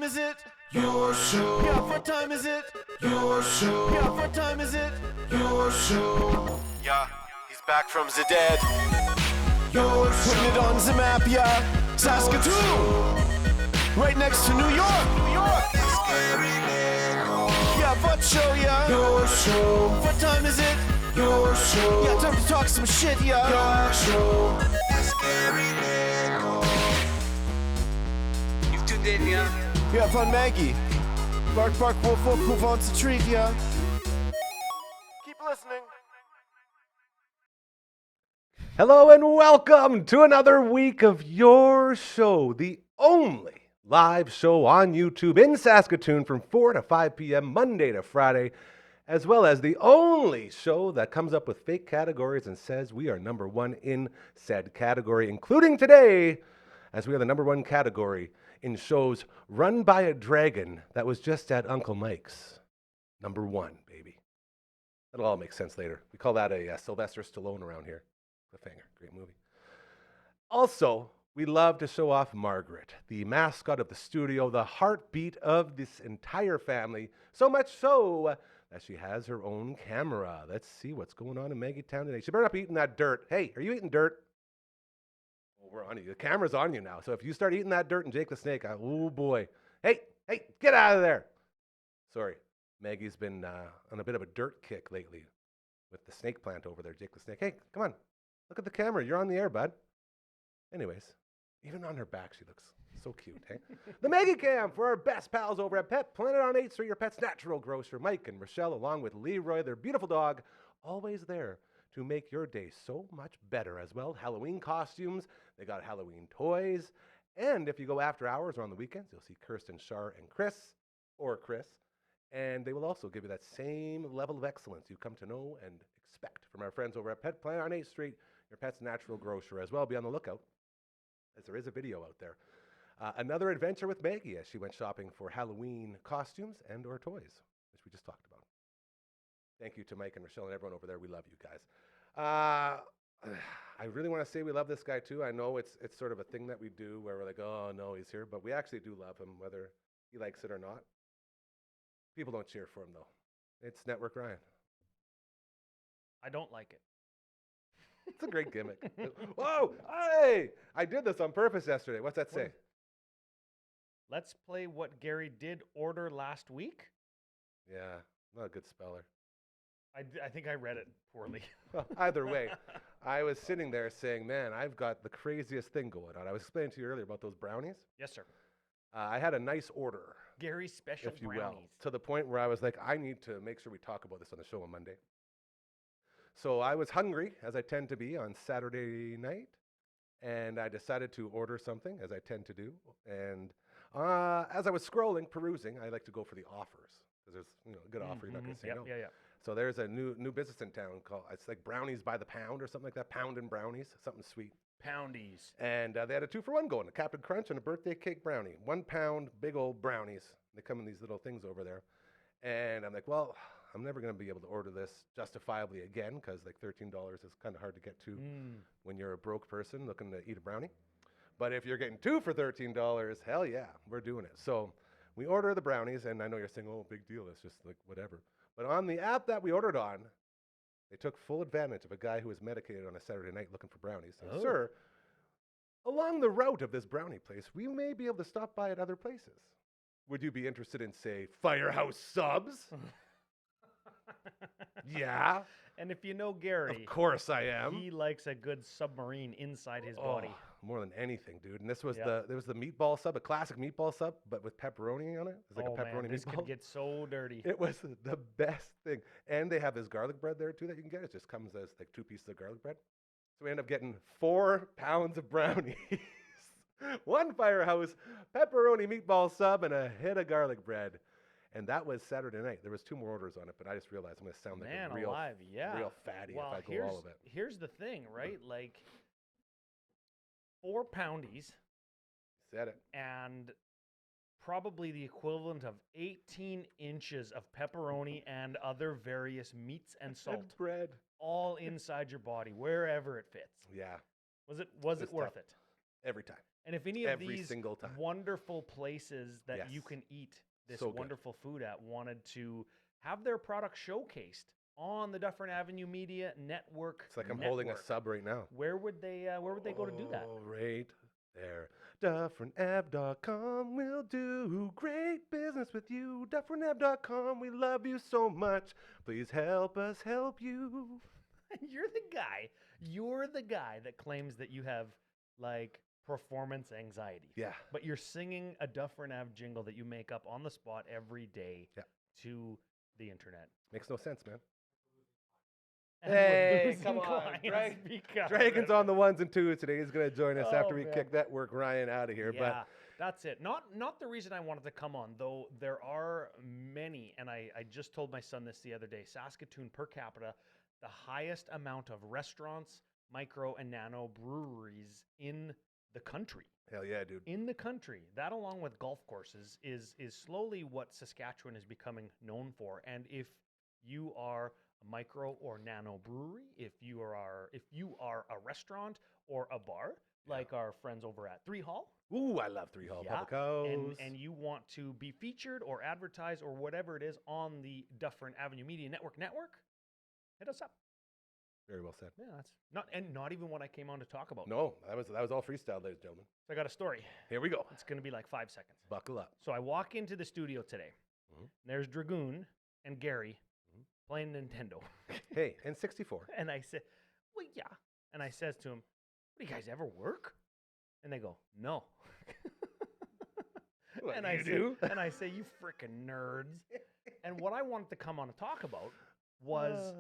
time is it? Your show. Yeah, what time is it? Your show. Yeah, what time is it? Your show. Yeah, he's back from the dead. Your show. Putting it on the map, yeah. Saskatoon. Right next to New York. New York. Yeah, what show, yeah? Your show. What time is it? Your show. Yeah, time to talk some shit, yeah. Your show. You've tuned in, yeah? Yeah, von Maggie. Bark, bark, wolf, wolf, who wants a treat, yeah? Keep listening. Hello and welcome to another week of Your Show, the only live show on YouTube in Saskatoon from 4 to 5 p.m. Monday to Friday, as well as the only show that comes up with fake categories and says we are number one in said category, including today, as we are the number one category in shows run by a dragon that was just at Uncle Mike's. Number one, baby. That'll all make sense later. We call that a Sylvester Stallone around here. Cliffhanger, great movie. Also, we love to show off Margaret, the mascot of the studio, the heartbeat of this entire family, so much so that she has her own camera. Let's see what's going on in Maggietown today. She better not be eating that dirt. Hey, are you eating dirt? Oh, we're on you. The camera's on you now. So if you start eating that dirt and Jake the Snake, oh boy. Hey, get out of there. Sorry, Maggie's been on a bit of a dirt kick lately with the snake plant over there, Jake the Snake. Hey, come on. Look at the camera. You're on the air, bud. Anyways, even on her back, she looks so cute, hey? The Maggie Cam for our best pals over at Pet Planet on 8th Street, your pet's natural grocer, Mike and Rochelle, along with Leroy, their beautiful dog, always there to make your day so much better as well. Halloween costumes, they got Halloween toys, and if you go after hours or on the weekends, you'll see Kirsten, Shar, and Chris, and they will also give you that same level of excellence you come to know and expect from our friends over at Pet Planet on 8th Street, your pet's natural grocer as well. Be on the lookout, as there is a video out there. Another adventure with Maggie as she went shopping for Halloween costumes and or toys, which we just talked about. Thank you to Mike and Rochelle and everyone over there. We love you guys. I really want to say we love this guy too. I know it's sort of a thing that we do where we're like, oh no, he's here, but we actually do love him, whether he likes it or not. People don't cheer for him though. It's Network Ryan. I don't like it. It's a great gimmick. Whoa! Hey! I did this on purpose yesterday. What's that say? Let's play what Gary did order last week. Yeah, not a good speller. I think I read it poorly. Well, either way, I was sitting there saying, man, I've got the craziest thing going on. I was explaining to you earlier about those brownies. Yes, sir. I had a nice order. Gary's special if you brownies. will, to the point where I was like, I need to make sure we talk about this on the show on Monday. So I was hungry, as I tend to be on Saturday night, and I decided to order something, as I tend to do. And as I was scrolling, perusing, I like to go for the offers, because there's a good offer, you're not going to say no. Yeah. So there's a new business in town called, it's like Brownies by the Pound or something like that, Pound and Brownies, something sweet. Poundies. And they had a 2-for-1 going, a Captain Crunch and a birthday cake brownie. 1 pound, big old brownies. They come in these little things over there. And I'm like, well, I'm never going to be able to order this justifiably again because like $13 is kind of hard to get to when you're a broke person looking to eat a brownie. But if you're getting 2 for $13, hell yeah, we're doing it. So we order the brownies, and I know you're saying, oh, big deal, it's just like whatever. But on the app that we ordered on, they took full advantage of a guy who was medicated on a Saturday night looking for brownies. And sir, along the route of this brownie place, we may be able to stop by at other places. Would you be interested in, say, Firehouse Subs? Yeah. And if you know Gary, of course I am. He likes a good submarine inside his body. More than anything, dude. And this was there was the meatball sub, a classic meatball sub, but with pepperoni on it. It's like a pepperoni man, this meatball. could get so dirty. It was the best thing. And they have this garlic bread there too that you can get. It just comes as like 2 pieces of garlic bread. So we end up getting 4 pounds of brownies. 1 Firehouse pepperoni meatball sub and a hit of garlic bread. And that was Saturday night. There was 2 more orders on it, but I just realized I'm going to sound like a real fatty if I go all of it. Here's the thing, right? Like 4 poundies. Said it. And probably the equivalent of 18 inches of pepperoni and other various meats and salt. And bread. All inside your body, wherever it fits. Yeah. Was it worth it? Every time. And if any of Every these single time. wonderful places that you Yes. can eat this So good. wonderful food at wanted to have their product showcased on the Dufferin Avenue Media Network, It's like I'm holding a network, sub right now. where would they go to do that? Oh, right there. DufferinAv.com will do great business with you. DufferinAv.com, we love you so much. Please help us help you. You're the guy that claims that you have like performance anxiety. Yeah. But you're singing a Dufferin Ave jingle that you make up on the spot every day Yeah. to the internet. Makes no sense, man. And Hey, we're losing come on. clients because Dragon's of on it. the ones and twos today. He's going to join us after Oh, we man. kick that work Ryan out of here. Yeah, that's it. Not the reason I wanted to come on, though there are many, and I just told my son this the other day, Saskatoon per capita, the highest amount of restaurants, micro and nano breweries in the country. But hell yeah, dude. In the country. That, along with golf courses, is slowly what Saskatchewan is becoming known for. And if you are a micro or nano brewery, if you are a restaurant or a bar, like our friends over at Three Hall, Ooh, I love Three Hall Public House. and you want to be featured or advertised or whatever it is on the Dufferin Avenue Media Network, hit us up. Very well said. Yeah, that's not even what I came on to talk about. No, that was all freestyle, ladies and gentlemen. So I got a story. Here we go. It's going to be like 5 seconds. Buckle up. So I walk into the studio today. Mhm. And there's Dragoon and Gary playing Nintendo. Hey, and 64. And I said, well, yeah. And I says to him, do you guys ever work? And they go, no. What, and you I do? Say, and I say, you frickin' nerds. And what I wanted to come on and talk about was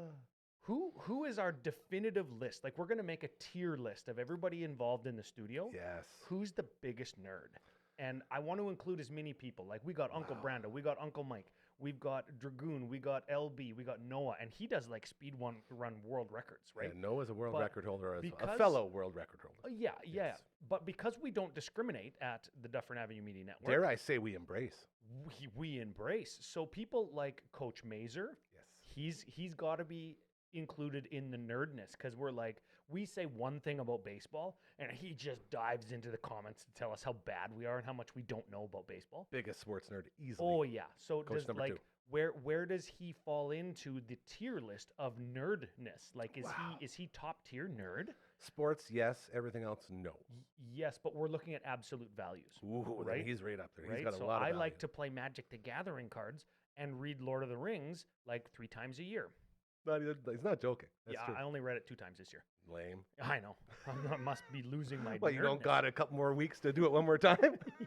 who is our definitive list? Like, we're going to make a tier list of everybody involved in the studio. Yes. Who's the biggest nerd? And I want to include as many people. Like, we got Uncle Brando, we got Uncle Mike, we've got Dragoon, we got LB, we got Noah, and he does like speed run world records, right? Yeah, Noah's a world But record holder as well. A because- fellow world record holder. Yeah. Yes. But because we don't discriminate at the Dufferin Avenue Media Network, Dare I say we embrace. we embrace. So people like Coach Mazer, Yes. he's got to be included in the nerdness, because we're like, we say one thing about baseball and he just dives into the comments to tell us how bad we are and how much we don't know about baseball. Biggest sports nerd easily. Oh yeah. So Coach does number two. where does he fall into the tier list of nerdness? Like, Wow. is he top tier nerd? Sports, yes. Everything else, no. Yes, but we're looking at absolute values. Ooh, then Right? he's right up there. Right? He's got a So lot of I value. like to play Magic the Gathering cards and read Lord of the Rings like 3 times a year. He's not joking. That's yeah, true. I only read it 2 times this year. Lame. I know. I must be losing my Well, you don't nerdness. got a couple more weeks to do it one more time?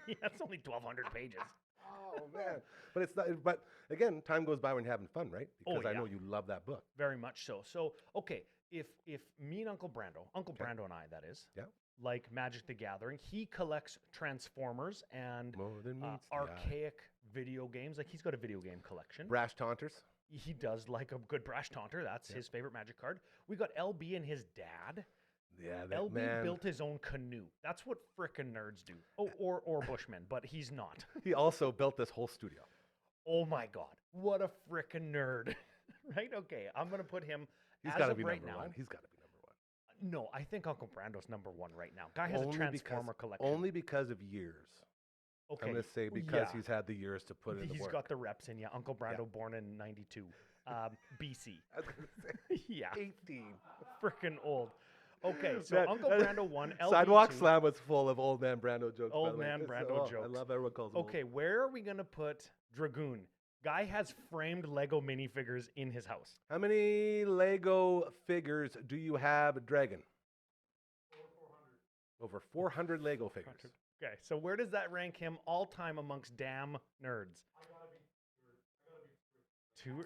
Yeah, it's only 1,200 pages. Oh man! But it's not. But again, time goes by when you're having fun, right? Oh, Because I yeah. know you love that book. Very much so. So, okay, if me and Uncle Brando and I, that is, Yeah. like Magic the Gathering, he collects Transformers and More than meets the eye. archaic video games. Like, he's got a video game collection. Brash Taunters. He does like a good Brash Taunter. That's his favorite Magic card. We got LB and his dad. Yeah, that LB man. built his own canoe. That's what frickin' nerds do. Oh, or Bushmen, but he's not. He also built this whole studio. Oh my God, what a frickin' nerd! Right? Okay, I'm gonna put him. He's as got to of be right number now. one. He's got to be number one. No, I think Uncle Brando's number 1 right now. Guy has Only a Transformer collection. Only because of years. Okay, I'm going to say because yeah. he's had the years to put in the He's work. got the reps in. Yeah, Uncle Brando, born in '92, BC. I was going to say Yeah, 18. frickin' old. Okay, so That- Uncle Brando 1, LB Sidewalk 2. Slam was full of old man Brando jokes. by Old the way. man It's- Brando I jokes. love everyone calls him old. Okay, where are we gonna put Dragoon? Guy has framed Lego minifigures in his house. How many Lego figures do you have, Dragon? Over 400 Lego figures. Okay, so where does that rank him all time amongst damn nerds? Two.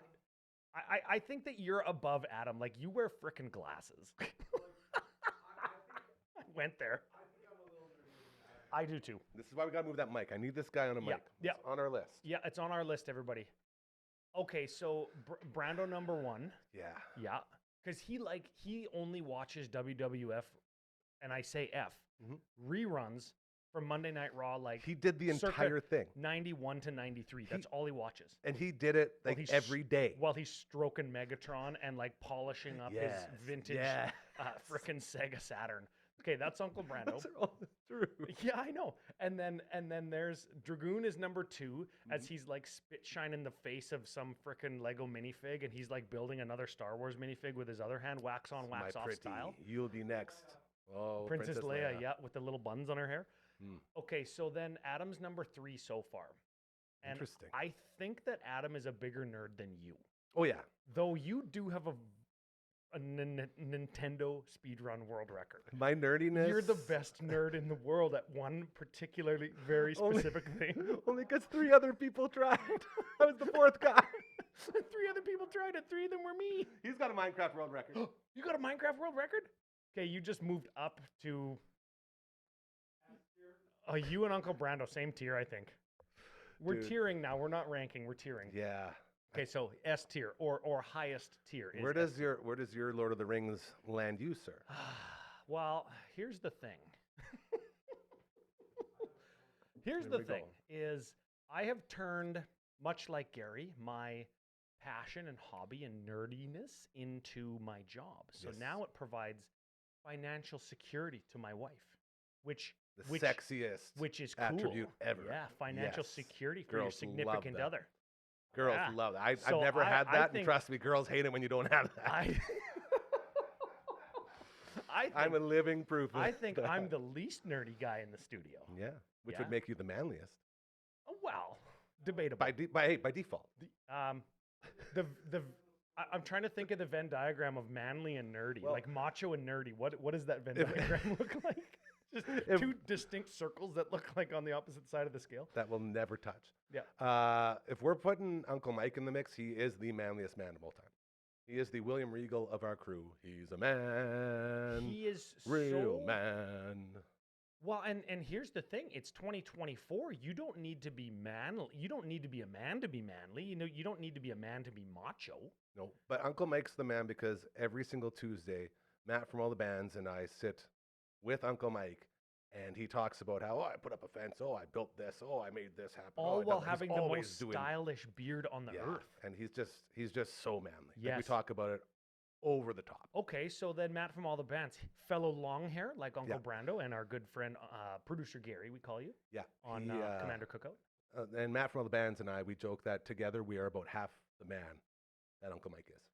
I think that you're above Adam. Like, you wear frickin' glasses. I went there. I do too. This is why we got to move that mic. I need this guy on a mic. yeah. It's on our list. Yeah, it's on our list, everybody. Okay, so Brando number 1. Yeah. Yeah, because he only watches WWF, and I say F, reruns from Monday Night Raw, like He did the circa entire thing. 91 to 93. That's all he watches. And he did it While like he's every day. While he's stroking Megatron and like polishing up Yes, his vintage yes. frickin' Sega Saturn. Okay, that's Uncle Brando. Those are all true. Yeah, I know. And then there's Dragoon is number 2 as he's like spit shine in the face of some frickin' Lego minifig, and he's like building another Star Wars minifig with his other hand, wax on, wax My off pretty, style. you'll be next. Oh, Princess Leia, yeah, with the little buns on her hair. Hmm. Okay, so then Adam's number 3 so far. And Interesting. I think that Adam is a bigger nerd than you. Oh yeah. Though you do have a Nintendo speedrun world record. My nerdiness. You're the best nerd in the world at one particularly very specific thing. Only because 3 other people tried. I was the 4th guy. 3 other people tried it. 3 of them were me. He's got a Minecraft world record. You got a Minecraft world record? Okay, you just moved up to... you and Uncle Brando, same tier, I think. We're Dude. tiering now. We're not ranking. We're tiering. Yeah. Okay, so S tier or highest tier. Is Where S does your Lord of the Rings land you, sir? Well, here's the thing. Here's Here the we thing go. is I have turned, much like Gary, my passion and hobby and nerdiness into my job. So Yes. now it provides financial security to my wife, which The sexiest which is cool. attribute ever. Yeah, financial Yes. security for Girls your love significant that. other. Girls Yeah. love that. I've So never had I that, and think- trust me, girls hate it when you don't have that. I'm a living proof. Of I think that. I'm the least nerdy guy in the studio. Yeah, which Yeah. would make you the manliest Oh, well, debatable. by default. I'm trying to think of the Venn diagram of manly and nerdy, Well- like macho and nerdy. What does that Venn If- diagram look like? Just If- 2 distinct circles that look like on the opposite side of the scale. That will never touch. Yeah. If we're putting Uncle Mike in the mix, he is the manliest man of all time. He is the William Regal of our crew. He's a man, He is real so man. well, and here's the thing: it's 2024. You don't need to be manly. You don't need to be a man to be manly. You don't need to be a man to be macho. No, but Uncle Mike's the man because every single Tuesday, Matt from all the bands and I sit with Uncle Mike, and he talks about how I put up a fence, I built this, I made this happen. All I while done that." He's having the always most doing- stylish beard on the yeah, earth. and he's just so manly. Like, we Yes. talk about it over the top. Okay, so then Matt from all the bands, fellow long hair like Uncle Yeah. Brando, and our good friend producer Gary, we call you Yeah, on he, Commander Cookout. and Matt from all the bands and I, we joke that together we are about half the man that Uncle Mike is.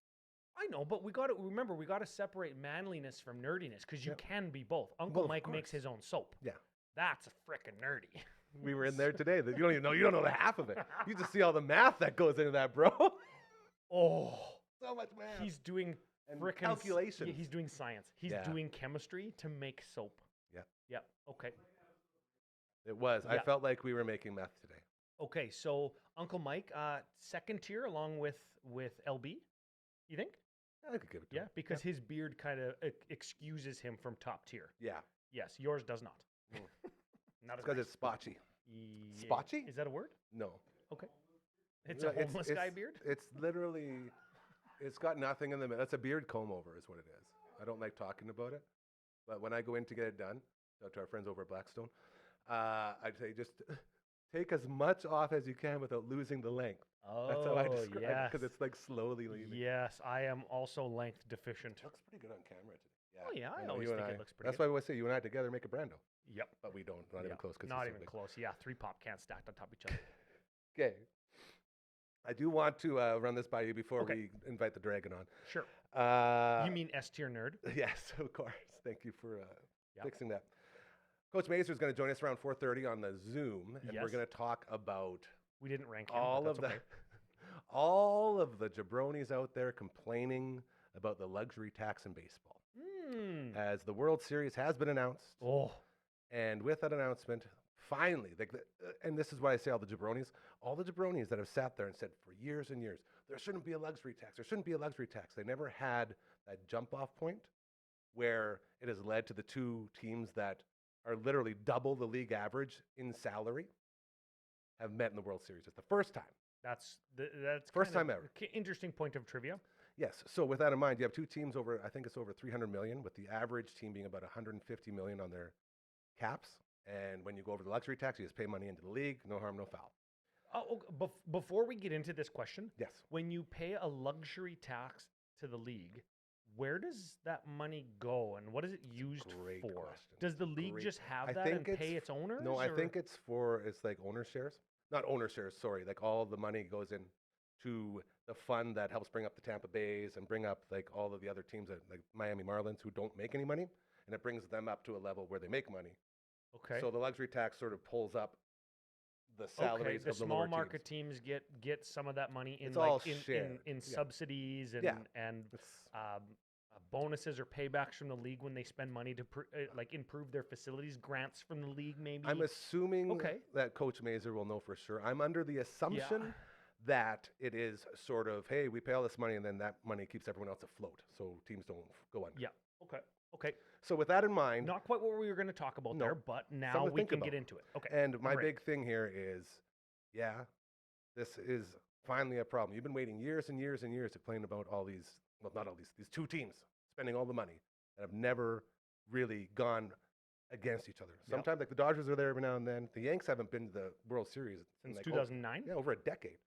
I know, but we got to remember we got to separate manliness from nerdiness because you Yep. can be both. Uncle Well, of Mike makes course. his own soap. Yeah. That's a frickin' nerdy. We were in there today. You don't even know. You don't know the half of it. You just see all the math that goes into that, bro. Oh, So much math. he's doing and frickin' calculations. Yeah, he's doing science. He's Yeah. doing chemistry to make soap. Yep. Yep. Okay. It was. I Yeah. felt like we were making meth today. Okay. So Uncle Mike, second tier along with LB. You think? I could give it to Yeah, him. because his beard kind of excuses him from top tier. Yeah. Yes, yours does not. Mm. Not It's as because nice. it's spotchy. Yeah. Spotchy? Is that a word? No. Okay. It's No, a homeless guy beard? It's literally, it's got nothing in the middle. It's a beard comb over is what it is. I don't like talking about it. But when I go in to get it done, shout out to our friends over at Blackstone, I'd say just take as much off as you can without losing the length. Oh, That's how I describe it yes. because it's like slowly leaving. Yes, I am also length deficient. It looks pretty good on camera today. Oh, yeah, I You know, always you and think it I- looks pretty That's good. why I always say you and I together make a Brando. Yep. But we don't. Not even Yeah, close. Not even close. Yeah, 3 pop cans stacked on top of each other. Okay. I do want to run this by you before Okay. we invite the dragon on. Sure. Uh, You mean S tier nerd? Yes, of course. Thank you for Yep. fixing that. Coach Mazer is going to join us around 4:30 on the Zoom, and we're Yes. going to talk about We didn't rank him. all but of that's all of the jabronis out there complaining about the luxury tax in baseball, okay. as the World Series has been announced. Oh, And with that announcement, finally, and this is what I say, all the jabronis that have sat there and said for years and years, there shouldn't be a luxury tax. There shouldn't be a luxury tax. They never had that jump off point where it has led to the 2 teams that are literally double the league average in salary have met in the World Series. It's the first time. that's First kind time of ever. Interesting point of trivia. Yes. So with that in mind, you have 2 teams over, I think it's over 300 million, with the average team being about 150 million on their caps. And when you go over the luxury tax, you just pay money into the league. No harm, no foul. Oh, before we get into this question, Yes. when you pay a luxury tax to the league, where does that money go and what is it used Great for? question. Does the league Great just que- have I that think and pay it's- its owners? No, I or- think it's like owner shares. Not owner shares, sorry. Like all the money goes in to the fund that helps bring up the Tampa Bays and bring up like all of the other teams that like Miami Marlins who don't make any money, and it brings them up to a level where they make money. okay. So the luxury tax sort of pulls up the Okay, salaries the of the small lower market teams. teams get some of that money in It's all like in shared, in yeah. subsidies and Yeah. and It's- bonuses or paybacks from the league when they spend money to like improve their facilities, grants from the league maybe. I'm assuming Okay. that Coach Mazer will know for sure. I'm under the assumption that it is sort of, hey, we pay all this money and then that money keeps everyone else afloat so teams don't go under. Yeah. Okay. Okay. So with that in mind, Not quite what we were going to talk about No. there, but now Something to we think can about. get into it. Okay. and my I'm ready. big thing here is, yeah, this is finally a problem. You've been waiting years and years and years to complain about all these, well, not all these two teams spending all the money that have never really gone against each other. Yep. Sometimes like the Dodgers are there every now and then. The Yanks haven't been to the World Series in Since like 2009. over a decade,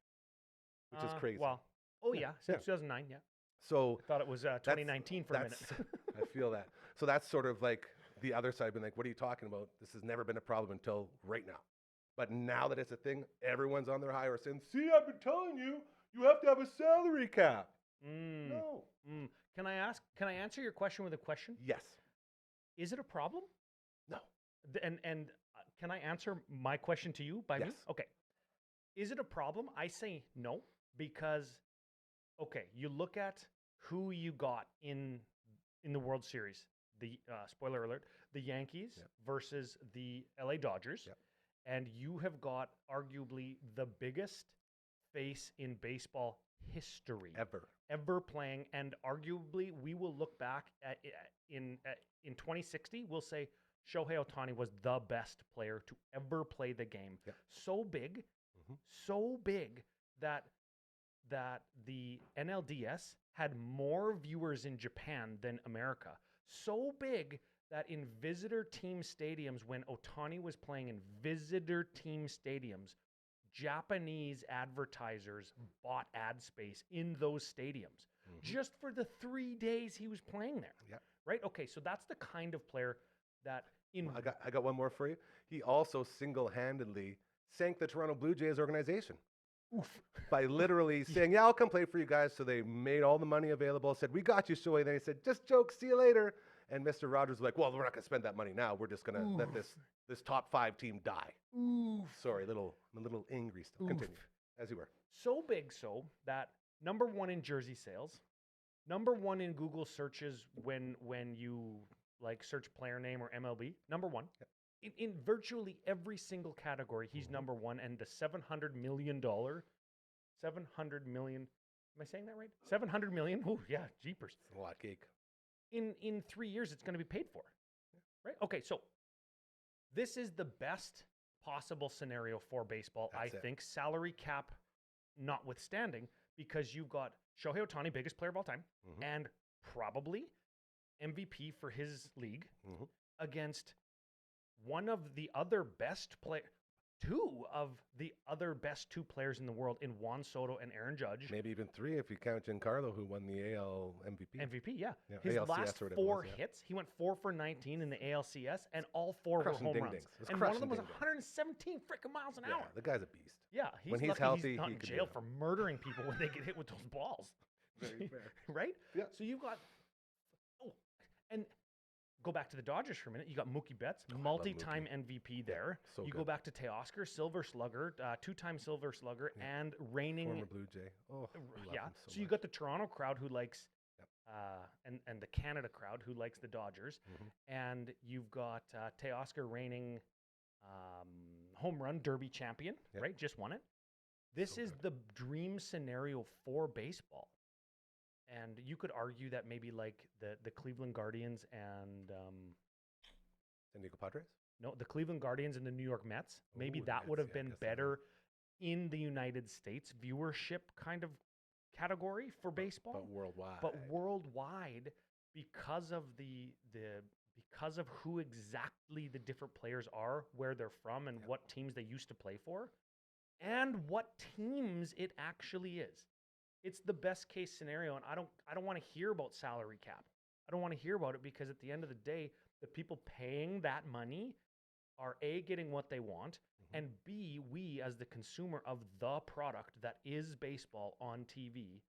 which is crazy. Well, oh Yeah, yeah, since 2009. Yeah. So I thought it was 2019 for a minute. I feel that. So that's sort of like the other side being like, what are you talking about? This has never been a problem until right now. But now that it's a thing, everyone's on their high horse saying, see, I've been telling you, you have to have a salary cap. Mm, No. mm. Can I answer your question with a question? Yes. Is it a problem? No. And can I answer my question to you by me? Yes. Okay. Is it a problem? I say no because okay, you look at who you got in the World Series. The spoiler alert, the Yankees Yep. versus the LA Dodgers. Yep. And you have got arguably the biggest face in baseball history Ever. playing, and arguably we will look back at in 2060 we'll say Shohei Ohtani was the best player to ever play the game. Yep. So big, Mhm. so big that the NLDS had more viewers in Japan than America. So big that in visitor team stadiums, when Ohtani was playing in visitor team stadiums, Japanese advertisers bought ad space in those stadiums Mhm. just for the 3 days he was playing there. Yep. Right? Okay, so that's the kind of player that in I got one more for you. He also single-handedly sank the Toronto Blue Jays organization. oof. By literally saying, yeah, I'll come play for you guys. So they made all the money available, said, we got you, Shoei. Then he said, just joke, see you later. And Mr. Rogers was like, well, we're not going to spend that money now. We're just going to let this top 5 team die. Oof. Sorry, I'm a little angry still. Oof. Continue, as you were. So big so that number 1 in jersey sales, number 1 in Google searches when you like search player name or MLB, number 1. Yep. In virtually every single category, he's number 1, and the $700 million, am I saying that right? 700 million? Oh, yeah, jeepers. It's a lot of cake. In 3 years, it's going to be paid for, right? Okay, so this is the best possible scenario for baseball, That's I it. think, salary cap notwithstanding, because you've got Shohei Ohtani, biggest player of all time, Mhm. and probably MVP for his league Mhm. against one of the other best two of the other best 2 players in the world in Juan Soto and Aaron Judge. Maybe even 3 if you count Giancarlo, who won the AL MVP. MVP, yeah. Yeah, His ALCS last or whatever it 4 was, yeah. hits, he went 4 for 19 in the ALCS, and all 4 Crushing were home ding-dings. runs. It was And one of them crushing was ding-dings. 117 freaking miles an Yeah, hour. the guy's a beast. Yeah, When he's lucky healthy, he's not he in can jail do it. for murdering people when they get hit with those balls. Very fair. Right? Yeah. So you've got, oh, and go back to the Dodgers for a minute. You got Mookie Betts, love multi-time Mookie. MVP there. so you good. go back to Teoscar, Silver Slugger, 2-time Silver Slugger, Yeah. and reigning. Former Blue Jay. Oh, I love Yeah. him So you much. got the Toronto crowd who likes, Yep. and the Canada crowd who likes the Dodgers, Mhm. and you've got Teoscar reigning home run derby champion, Yep. right? Just won it. This So is good. the dream scenario for baseball, and you could argue that maybe like the Cleveland Guardians and San Diego Padres? no, the Cleveland Guardians and the New York Mets, maybe Ooh, the that would Mets, have yeah, I been guess they would. better in the United States viewership kind of category for baseball. But worldwide. But worldwide, because of because of who exactly the different players are, where they're from, and Yep. what teams they used to play for, and what teams it actually is. it's the best case scenario, and I don't want to hear about salary cap. I don't want to hear about it because at the end of the day, the people paying that money are A, getting what they want, and B, we as the consumer of the product that is baseball on TV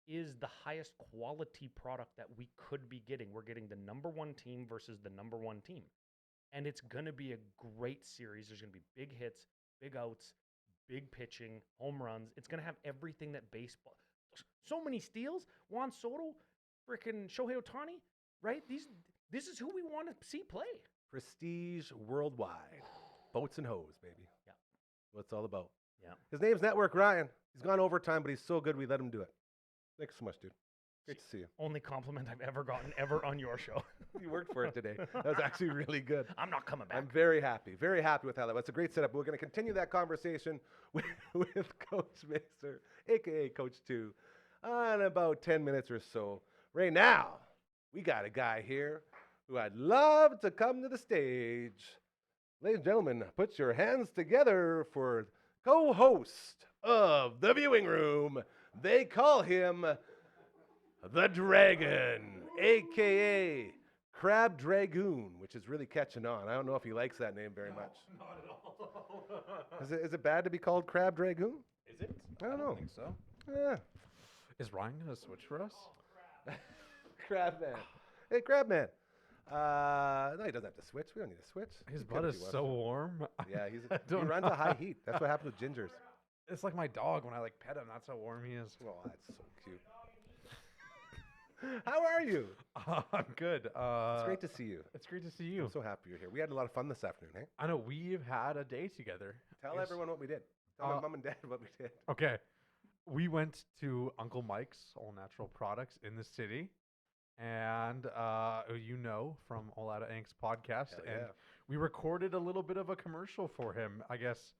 is the highest quality product that we could be getting. We're getting the number one team versus the number one team. And it's going to be a great series. There's going to be big hits, big outs, big pitching, home runs. It's going to have everything that baseball. So many steals. Juan Soto, freaking Shohei Ohtani, right? This is who we want to see play. Prestige worldwide. Boats and hose, baby. Yeah. What it's all about. Yeah. His name's Network Ryan. He's gone overtime, but he's so good we let him do it. Thanks so much, dude. Great to see you. Only compliment I've ever gotten ever on your show. You worked for it today. That was actually really good. I'm not coming back. I'm very happy with how that was. It's a great setup. We're going to continue that conversation with Coach Macer, a.k.a. Coach 2, in about 10 minutes or so. Right now, we got a guy here who I'd love to come to the stage. Ladies and gentlemen, put your hands together for co-host of The Viewing Room. They call him the Dragon, a.k.a. Crab Dragoon, which is really catching on. I don't know if he likes that name very much. Not at all. Is it bad to be called Crab Dragoon? Is it? I don't know. think so. Yeah. Is Ryan going to switch for us? Crab Man. Hey, Crab Man. No, he doesn't have to switch. We don't need to switch. His He butt could if is he wants so to. warm. Yeah, he don't runs know. a high heat. That's what happens with gingers. It's like my dog when I like pet him. That's how warm he is. Oh, that's so cute. How are you? I'm good. It's great to see you. It's great to see you. I'm so happy you're here. We had a lot of fun this afternoon, hey? I know we've had a day together. Tell Yes. everyone what we did. Tell my mom and dad what we did. Okay. We went to Uncle Mike's All Natural Products in the city. And you know from All Out of Angst podcast. Hell And yeah. we recorded a little bit of a commercial for him. I guess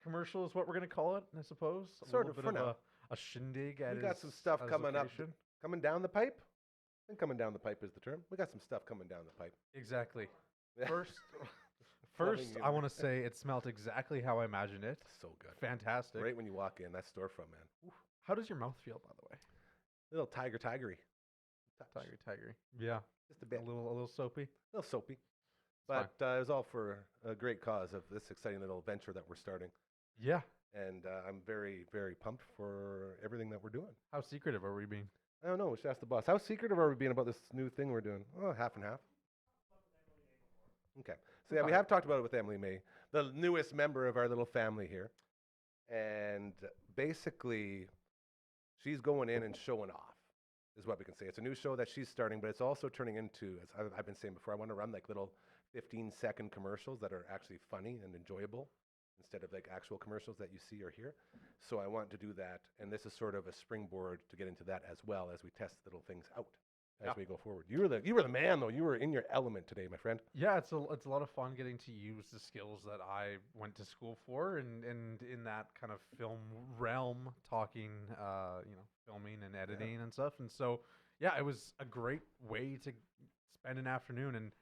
commercial is what we're going to call it, I suppose. Sort a of, little bit for of now. a shindig at We got his- some stuff at his coming up. location. Coming down the pipe? I think coming down the pipe is the term. We got some stuff coming down the pipe. Exactly. Yeah. First, Plumbing I want to unit. say it smelled exactly how I imagined it. So good. Fantastic. Right when you walk in, that storefront, man. How does your mouth feel, by the way? Little tigery. Touch. Tigery. Yeah. Just a bit. A little soapy. A little soapy. fine. But it was all for a great cause of this exciting little venture that we're starting. Yeah. And I'm very, very pumped for everything that we're doing. How secretive are we being? I don't know. We should ask the boss. How secretive are we being about this new thing we're doing? Oh, half and half. Okay. So, yeah, we Okay. have talked about it with Emily May, the newest member of our little family here. And basically, she's going in and showing off, is what we can say. It's a new show that she's starting, but it's also turning into, as I've been saying before, I want to run like little 15-second commercials that are actually funny and enjoyable instead of like actual commercials that you see or hear. So I want to do that, and this is sort of a springboard to get into that as well as we test little things out as Yeah. we go forward. You were the man, though. You were in your element today, my friend. Yeah, it's a lot of fun getting to use the skills that I went to school for, and in that kind of film realm, talking, filming and editing and stuff. And so, yeah, it was a great way to spend an afternoon. And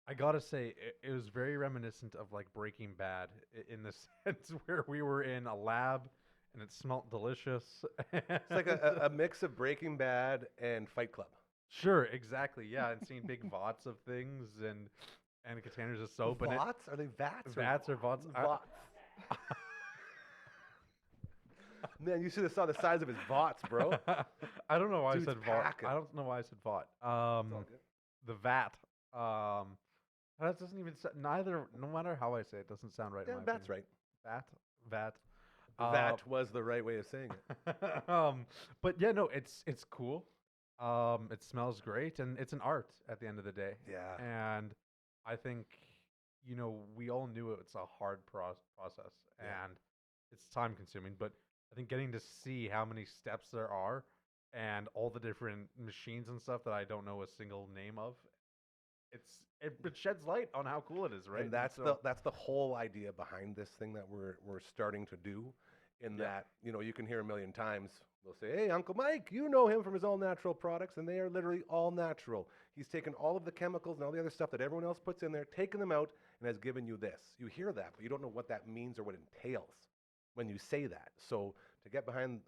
I gotta say, it was very reminiscent of like Breaking Bad in the sense where we were in a lab and it smelled delicious. It's like a mix of Breaking Bad and Fight Club. Sure, exactly. Yeah, and seeing big vots of things and containers of soap and it. Vots? Are they vats? Vats or vots? Vots. Man, you should have saw the size of his vots, bro. I don't know why Dude's I said vot. packing. I don't know why I said vot. It's all good. The vat. That doesn't even no matter how I say it, doesn't sound right. Yeah, in my that's opinion. right. Vat. That was the right way of saying it. But yeah, no, it's cool. It smells great, and it's an art at the end of the day. Yeah. And I think, we all knew it's a hard process, Yeah. and it's time consuming. But I think getting to see how many steps there are, and all the different machines and stuff that I don't know a single name of, it sheds light on how cool it is, right? And that's the whole idea behind this thing that we're starting to do. In Yeah. that, you can hear a million times, they'll say, hey, Uncle Mike, you know him from his all natural products, and they are literally all natural. He's taken all of the chemicals and all the other stuff that everyone else puts in there, taken them out, and has given you this. You hear that, but you don't know what that means or what it entails when you say that. So to get behind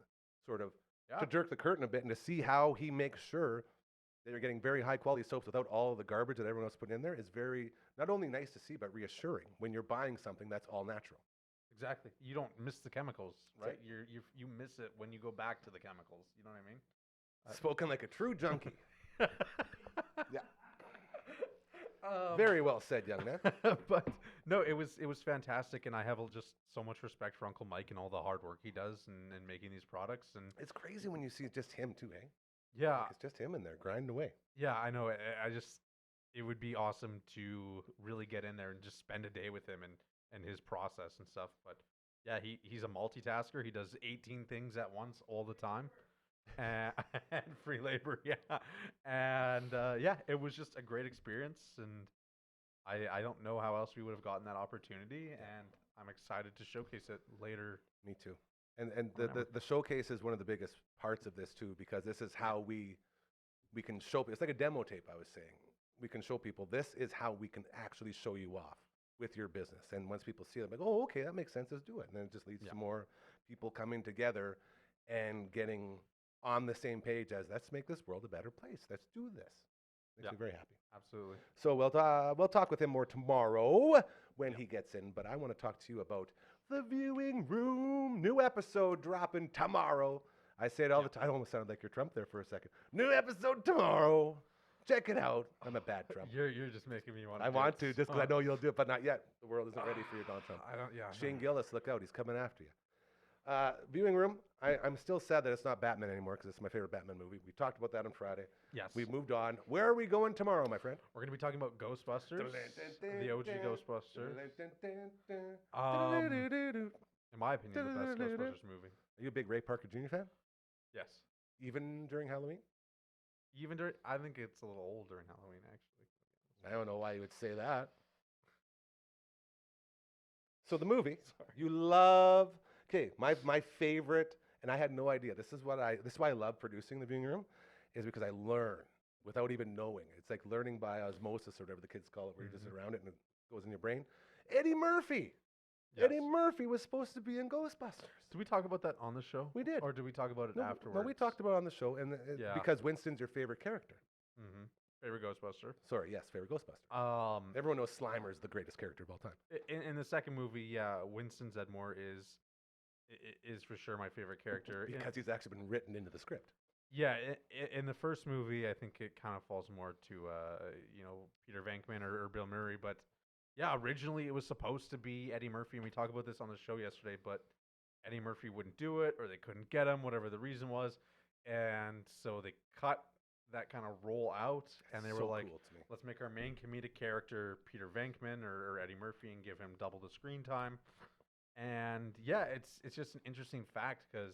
sort of Yeah. to jerk the curtain a bit and to see how he makes sure that you're getting very high quality soaps without all the garbage that everyone else put in there is very not only nice to see but reassuring when you're buying something that's all natural. Exactly. You don't miss the chemicals, Right. right? You miss it when you go back to the chemicals. You know what I mean? Spoken like a true junkie. Yeah. Um, Very well said, young man. but no, it was fantastic, and I have just so much respect for Uncle Mike and all the hard work he does in making these products. And It's crazy when you see just him too, eh? yeah, Like it's just him in there grinding away. yeah, I know. I just it would be awesome to really get in there and just spend a day with him and his process and stuff. But yeah, he's a multitasker. He does 18 things at once all the time. And, and free labor, yeah. And yeah, it was just a great experience, and I don't know how else we would have gotten that opportunity, and I'm excited to showcase it later. Me too. And Whenever. the showcase is one of the biggest parts of this too, because this is how we can show. It's like a demo tape. I was saying we can show people this is how we can actually show you off with your business. And once people see it, like, oh, okay, that makes sense. Let's do it. And then it just leads Yeah. to more people coming together and getting on the same page as let's make this world a better place. Let's do this. Makes Yeah. me very happy. Absolutely. So we'll talk with him more tomorrow when he gets in. But I want to talk to you about the viewing room. New episode dropping tomorrow. I say it all the time. I almost sounded like you're Trump there for a second. New episode tomorrow. Check it out. I'm a bad Trump. You're just making me want. I want to just because I know you'll do it, but not yet. The world isn't ready for you, Donald Trump. I don't. Yeah. Shane Gillis, look out. He's coming after you. Viewing room. I'm still sad that it's not Batman anymore because it's my favorite Batman movie. We talked about that on Friday. Yes. We've moved on. Where are we going tomorrow, my friend? We're gonna be talking about Ghostbusters, the OG Ghostbuster. In my opinion, the best Ghostbusters movie. Are you a big Ray Parker Jr. fan? Yes. Even during Halloween? Even during, I think it's a little old during Halloween, actually. I don't know why you would say that. So the movie you love. Okay, my favorite, and I had no idea. This is why I love producing the viewing room, is because I learn without even knowing. It's like learning by osmosis or whatever the kids call it, where you're just around it and it goes in your brain. Eddie Murphy. Yes. Eddie Murphy was supposed to be in Ghostbusters. Did we talk about that on the show? We did. Or did we talk about it afterwards? No, we talked about it on the show, and Yeah. because Winston's your favorite character. Mm-hmm. Favorite Ghostbuster. Sorry, yes, favorite Ghostbuster. Everyone knows Slimer's the greatest character of all time. In the second movie, yeah, Winston Zedmore is for sure my favorite character. Because he's actually been written into the script. Yeah, in the first movie, I think it kind of falls more to Peter Venkman or Bill Murray, but yeah, originally it was supposed to be Eddie Murphy, and we talked about this on the show yesterday, but Eddie Murphy wouldn't do it, or they couldn't get him, whatever the reason was, and so they cut that kind of role out, and they were like, cool to me. let's make our main comedic character Peter Venkman or Eddie Murphy and give him double the screen time. And yeah, it's just an interesting fact because,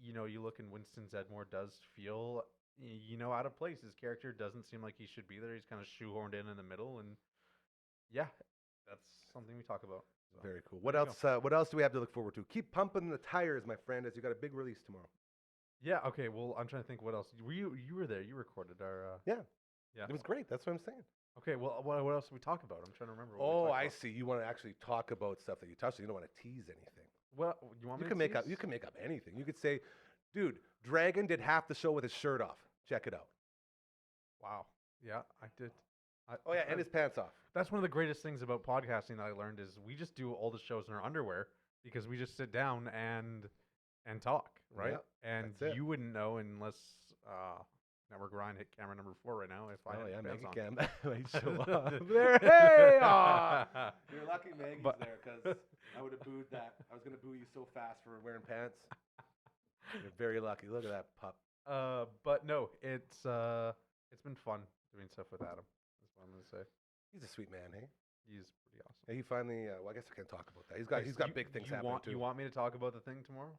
you look and Winston Zedmore does feel, out of place. His character doesn't seem like he should be there. He's kind of shoehorned in the middle. And yeah, that's something we talk about. So. Very cool. What else? What else do we have to look forward to? Keep pumping the tires, my friend, as you got a big release tomorrow. Yeah. Okay. Well, I'm trying to think what else. You were there. You recorded our. Yeah. Yeah. It was great. That's what I'm saying. Okay. Well, what else did we talk about? I'm trying to remember. What we Oh, talked I about. see. You want to actually talk about stuff that you touched. You don't want to tease anything. Well, you want me You to can make up. tease? You can make up anything. You could say, "Dude, Dragon did half the show with his shirt off. Check it out." Wow. Yeah, I did. Oh yeah, and his pants off. That's one of the greatest things about podcasting that I learned is we just do all the shows in our underwear because we just sit down and talk, right? Yep, and that's it. you wouldn't know unless Network Grind hit camera number 4 right now. If I Oh had yeah, pants Maggie on. Cam. Might show up there. Hey, aw. You're lucky Maggie's But- there because I would have booed that. I was gonna boo you so fast for wearing pants. You're very lucky. Look at that pup. But no, it's been fun doing stuff with Adam. That's what I'm gonna say. He's a sweet man, hey. He's pretty awesome. Hey, he finally. Well, I guess I can't talk about that. He's got big things happening too. You want me to talk about the thing tomorrow?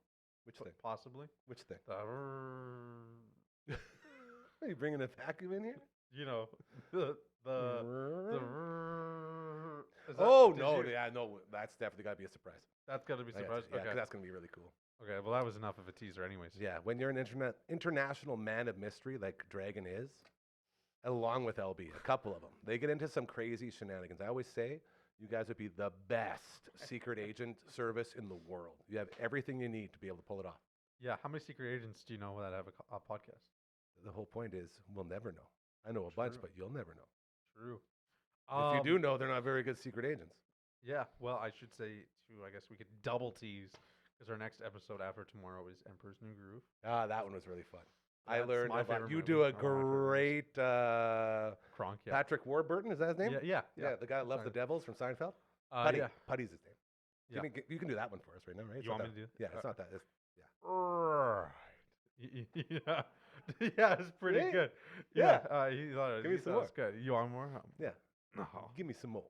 Which thing? Possibly. Which thing? The Are you bringing a vacuum in here? the Is that- Oh did no! you- Yeah, no. That's definitely got to be a surprise. That's got to be I gotta surprised. say, yeah, 'cause Okay. that's gonna be really cool. Okay. Well, that was enough of a teaser, anyways. Yeah, when you're an international man of mystery like Dragon is, along with LB, a couple of them, they get into some crazy shenanigans. I always say, you guys would be the best secret agent service in the world. You have everything you need to be able to pull it off. Yeah. How many secret agents do you know that have a podcast? The whole point is we'll never know. I know a bunch, True. but you'll never know. True. If you do know, they're not very good secret agents. Yeah. Well, I should say too. I guess we could double tease because our next episode after tomorrow is Emperor's New Groove. Ah, that one was really fun. I That's learned my about favorite you movie. do a One of my favorite movies. great Kronk. Yeah. Patrick Warburton, is that his name? Yeah. Yeah, the guy that loves the Sorry. Devils from Seinfeld. Putty. Yeah. Putty's his name. Yeah. You can do that one for us right now, right? It's You not want me that- to do? Yeah, it's not that. It's, Right. Yeah. Yeah, it's pretty Really? good. Yeah. He thought it, Give me he some thought it was good. You want more? yeah. No. Give me some more.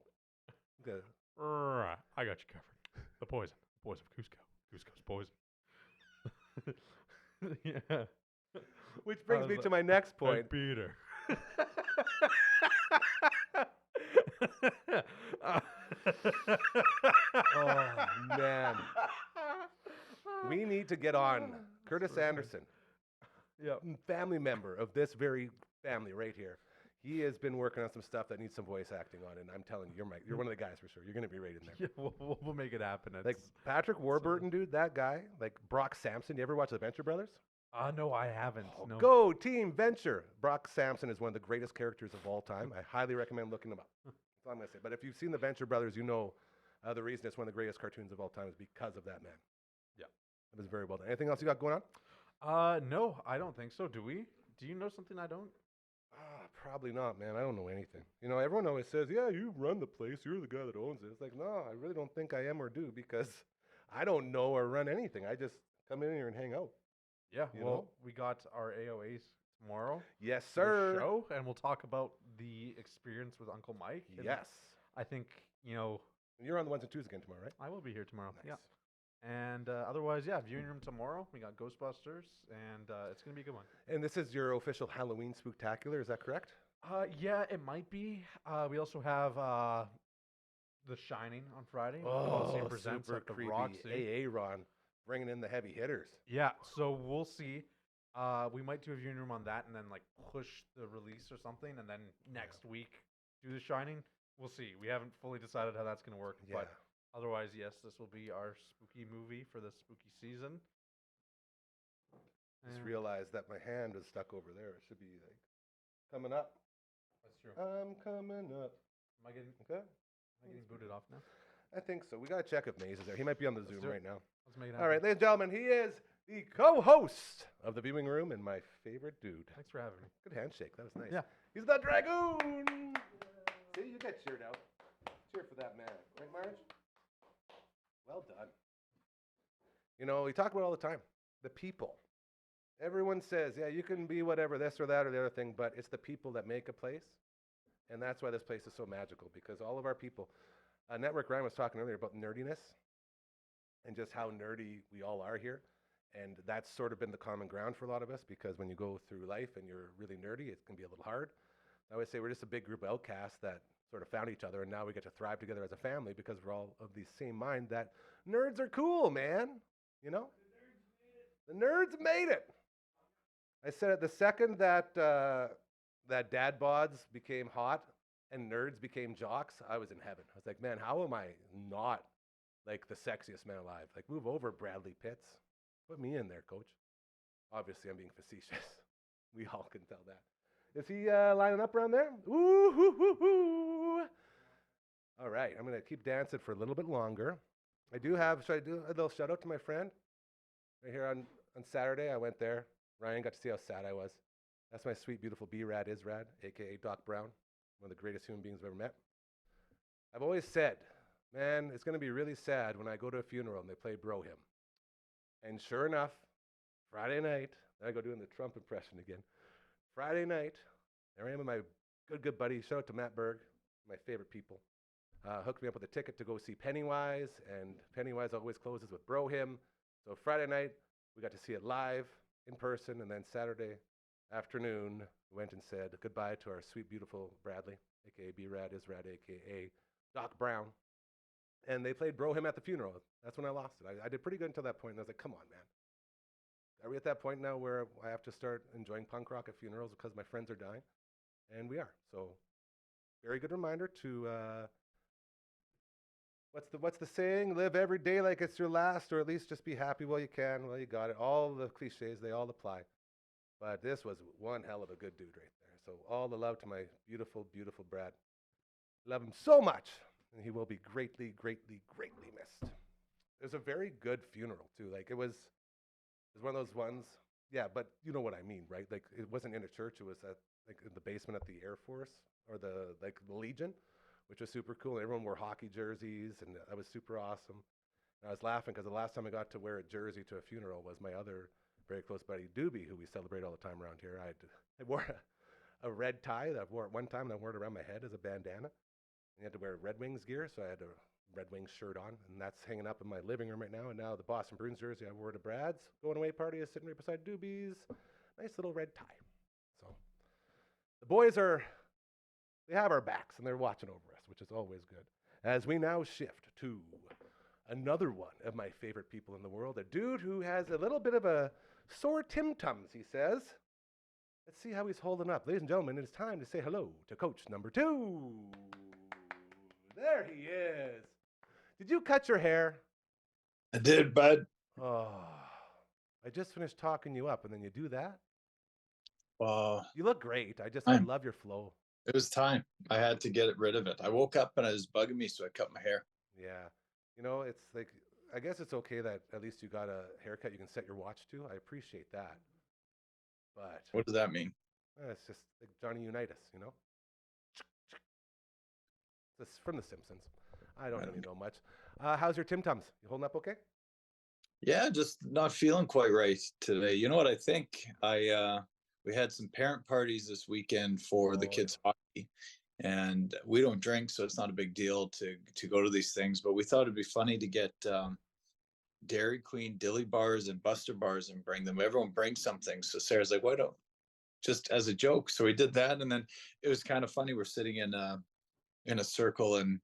Okay. Right. I got you covered. The poison. The poison of Cusco. Cusco's poison. Yeah. Which brings was me like, to my next Hey, point. Peter. Oh, man. We need to get on Curtis so funny. Anderson, Yeah. family member of this very family right here. He has been working on some stuff that needs some voice acting on, and I'm telling you, you're one of the guys for sure. You're going to be right in there. Yeah, we'll make it happen. Like Patrick Warburton, dude, that guy, like Brock Sampson. You ever watch the Venture Brothers? No, I haven't. No. Go Team Venture. Brock Sampson is one of the greatest characters of all time. I highly recommend looking him up. That's all I'm going to say. But if you've seen the Venture Brothers, you know the reason it's one of the greatest cartoons of all time is because of that man. Yeah. It was very well done. Anything else you got going on? No, I don't think so. Do we? Do you know something I don't? Probably not, man. I don't know anything. You know, everyone always says, yeah, you run the place. You're the guy that owns it. It's like, no, I really don't think I am or do because I don't know or run anything. I just come in here and hang out. Yeah. You Well, know? we got our AOAs tomorrow. Yes, for the sir. Show, and we'll talk about the experience with Uncle Mike. and Yes. I think, you know, And you're on the ones and twos again tomorrow, right? I will be here tomorrow. Nice. Yeah. And otherwise, yeah, viewing room tomorrow. We got Ghostbusters, and it's going to be a good one. And this is your official Halloween spooktacular, is that correct? Yeah, it might be. We also have The Shining on Friday. Presents super at the creepy. Roxy. AA Ron, bringing in the heavy hitters. Yeah, so we'll see. We might do a viewing room on that and then like push the release or something, and then next week do The Shining. We'll see. We haven't fully decided how that's going to work, Yeah. but otherwise, yes, this will be our spooky movie for the spooky season. Just And- realized that my hand was stuck over there. It should be like coming up. That's true. I'm coming up. Am I getting Okay. booted off now? I think so. We got to check if Maze is there. He might be on the Zoom do it. right now. Let's make it happen. All right, ladies and gentlemen, he is the co-host of the viewing room and my favorite dude. Thanks for having me. Good handshake. That was nice. Yeah. He's the Dragoon. See, you got cheered out. Cheer for that man. Right, Marge? Well done. You know, we talk about it all the time. The people. Everyone says, yeah, you can be whatever, this or that or the other thing, but it's the people that make a place. And that's why this place is so magical, because all of our people. Network Ryan was talking earlier about nerdiness and just how nerdy we all are here. And that's sort of been the common ground for a lot of us, because when you go through life and you're really nerdy, it can be a little hard. I always say we're just a big group of outcasts that sort of found each other, and now we get to thrive together as a family because we're all of the same mind that nerds are cool, man. You know? The nerds made it. I said it the second that that dad bods became hot and nerds became jocks, I was in heaven. I was like, man, how am I not like the sexiest man alive? Like, move over, Bradley Pitts. Put me in there, coach. Obviously, I'm being facetious. We all can tell that. Is he lining up around there? Ooh, hoo, hoo, hoo. All right, I'm going to keep dancing for a little bit longer. Should I do a little shout out to my friend? Right here on Saturday, I went there. Ryan got to see how sad I was. That's my sweet, beautiful B-Rad Israd, a.k.a. Doc Brown, one of the greatest human beings I've ever met. I've always said, man, it's going to be really sad when I go to a funeral and they play Bro Hymn. And sure enough, Friday night, I go doing the Trump impression again. Friday night, there I am with my good buddy. Shout out to Matt Berg, my favorite people. Hooked me up with a ticket to go see Pennywise, and Pennywise always closes with Bro Hymn. So Friday night, we got to see it live in person, and then Saturday afternoon, we went and said goodbye to our sweet, beautiful Bradley, a.k.a. B-Rad Israd, a.k.a. Doc Brown. And they played Bro Hymn at the funeral. That's when I lost it. I did pretty good until that point, and I was like, come on, man. Are we at that point now where I have to start enjoying punk rock at funerals because my friends are dying? And we are. So very good reminder to what's the saying? Live every day like it's your last, or at least just be happy while you can. Well, you got it. All the cliches, they all apply. But this was one hell of a good dude right there. So all the love to my beautiful, beautiful Brad. Love him so much, and he will be greatly, greatly, greatly missed. It was a very good funeral too. Like it was one of those ones. Yeah, but you know what I mean, right? Like it wasn't in a church. It was at like in the basement at the Air Force or the Legion, which was super cool. Everyone wore hockey jerseys, and that was super awesome. And I was laughing because the last time I got to wear a jersey to a funeral was my other very close buddy Doobie, who we celebrate all the time around here. I wore a red tie that I wore at one time, and I wore it around my head as a bandana. And you had to wear Red Wings gear, so I had a Red Wings shirt on, and that's hanging up in my living room right now. And now the Boston Bruins jersey I wore to Brad's going away party is sitting right beside Doobie's nice little red tie. So the boys they have our backs, and they're watching over us, which is always good. As we now shift to another one of my favorite people in the world, a dude who has a little bit of a sore Tim Tums, he says. Let's see how he's holding up. Ladies and gentlemen, it is time to say hello to coach number 2. There he is. Did you cut your hair? I did, bud. Oh, I just finished talking you up, and then you do that? You look great. I love your flow. It was time. I had to get rid of it. I woke up and it was bugging me, so I cut my hair. Yeah. You know, it's like, I guess it's okay that at least you got a haircut you can set your watch to. I appreciate that. But what does that mean? It's just like Johnny Unitas, you know? It's from The Simpsons. I don't really know much. How's your Tim Tums? You holding up okay? Yeah, just not feeling quite right today. You know what I think? We had some parent parties this weekend for the kids' hockey, and we don't drink, so it's not a big deal to go to these things. But we thought it'd be funny to get Dairy Queen dilly bars and Buster bars and bring them. Everyone brings something. So Sarah's like, why don't, just as a joke. So we did that, and then it was kind of funny. We're sitting in a circle, and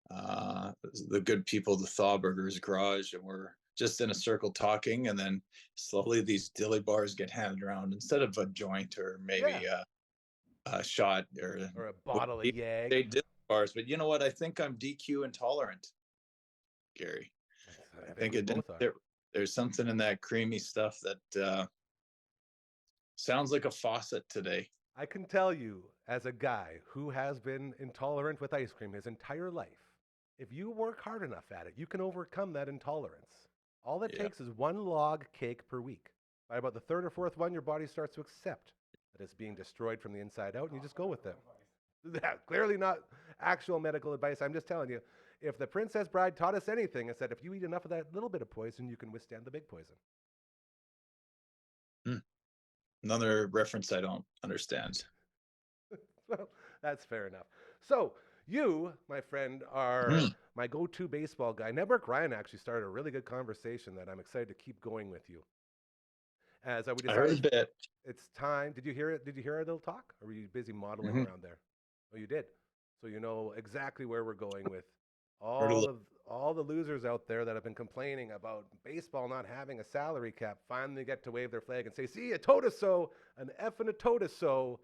the good people, the Thawburgers garage, and we're just in a circle talking, and then slowly these dilly bars get handed around instead of a joint or maybe a shot or a bottle of Yag. They dilly bars, but you know what? I think I'm DQ intolerant, Gary. I think there's something in that creamy stuff that sounds like a faucet today. I can tell you, as a guy who has been intolerant with ice cream his entire life, if you work hard enough at it, you can overcome that intolerance. All that takes is one log cake per week. By about the third or fourth one, your body starts to accept that it's being destroyed from the inside out, and you just go with it. Clearly not actual medical advice. I'm just telling you, if the Princess Bride taught us anything, it's that if you eat enough of that little bit of poison, you can withstand the big poison. Another reference I don't understand. Well, that's fair enough. So you, my friend, are my go-to baseball guy. Network Ryan actually started a really good conversation that I'm excited to keep going with you. As we decided, I heard a bit. It's time. Did you hear it? Did you hear our little talk? Or were you busy modeling around there? Oh, you did. So you know exactly where we're going with all the losers out there that have been complaining about baseball not having a salary cap finally get to wave their flag and say, see, a told us so, an effing a told us so.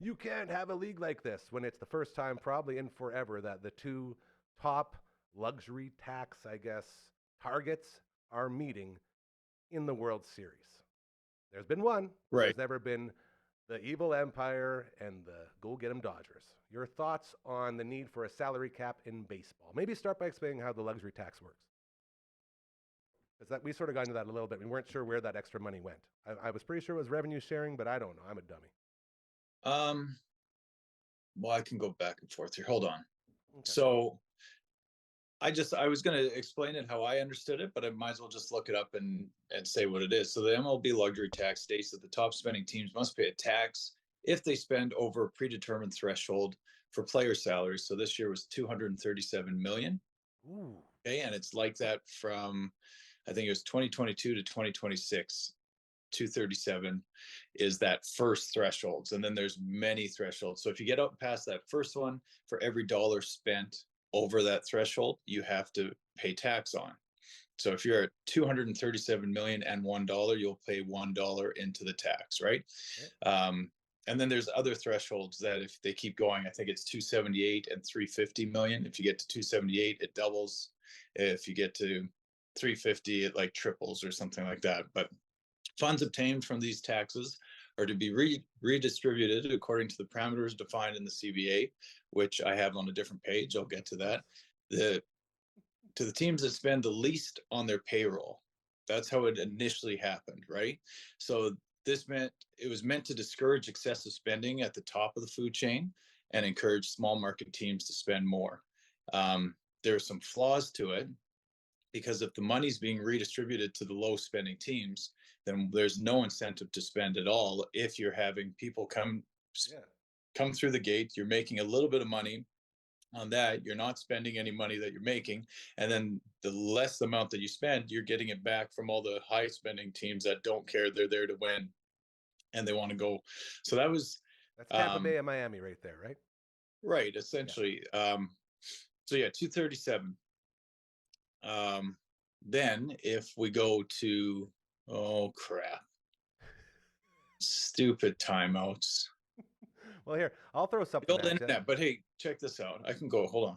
You can't have a league like this, when it's the first time probably in forever that the two top luxury tax, I guess, targets are meeting in the World Series. There's been one. Right. There's never been the evil empire and the go-get-em Dodgers. Your thoughts on the need for a salary cap in baseball? Maybe start by explaining how the luxury tax works. Because we sort of got into that a little bit. We weren't sure where that extra money went. I was pretty sure it was revenue sharing, but I don't know. I'm a dummy. Well, I can go back and forth here. Hold on. Okay. So I was going to explain it how I understood it, but I might as well just look it up and say what it is. So the MLB luxury tax states that the top spending teams must pay a tax if they spend over a predetermined threshold for player salaries. So this year was $237 million. Ooh. Okay, and it's like that from, I think it was 2022 to 2026. 237 is that first thresholds, and then there's many thresholds. So if you get up past that first one, for every dollar spent over that threshold, you have to pay tax on. So if you're at 237 million and $1, you'll pay $1 into the tax, right? Okay. And then there's other thresholds that if they keep going, I think it's 278 and 350 million. If you get to 278, it doubles. If you get to 350, it like triples or something like that. But funds obtained from these taxes are to be redistributed according to the parameters defined in the CBA, which I have on a different page. I'll get to that. To the teams that spend the least on their payroll. That's how it initially happened, right? So it was meant to discourage excessive spending at the top of the food chain and encourage small market teams to spend more. There are some flaws to it, because if the money's being redistributed to the low spending teams, then there's no incentive to spend at all. If you're having people come through the gate, you're making a little bit of money on that, you're not spending any money that you're making, and then the less amount that you spend, you're getting it back from all the high spending teams that don't care. They're there to win and they want to go. So that's Tampa Bay and Miami right there, right? Right, essentially. So yeah, 237. Then if we go to, oh crap, stupid timeouts. Well, here, I'll throw something Build at internet, you. but hey, check this out. I can go. Hold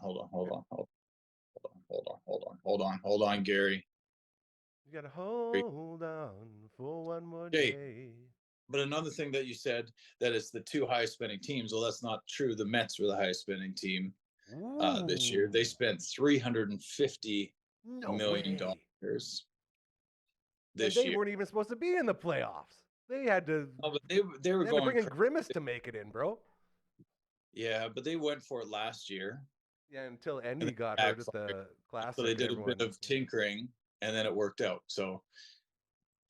on, Gary. You gotta hold on for one more Okay. day. But another thing that you said, that it's the two highest spending teams. Well, that's not true. The Mets were the highest spending team this year. They spent $350 million dollars. this They year. weren't even supposed to be in the playoffs. They had to. Oh, but they were They had to going bring in crazy. Grimace to make it in, bro. Yeah, but they went for it last year. Yeah, until Endy got hurt at the Classic. So they did a bit of tinkering, and then it worked out. So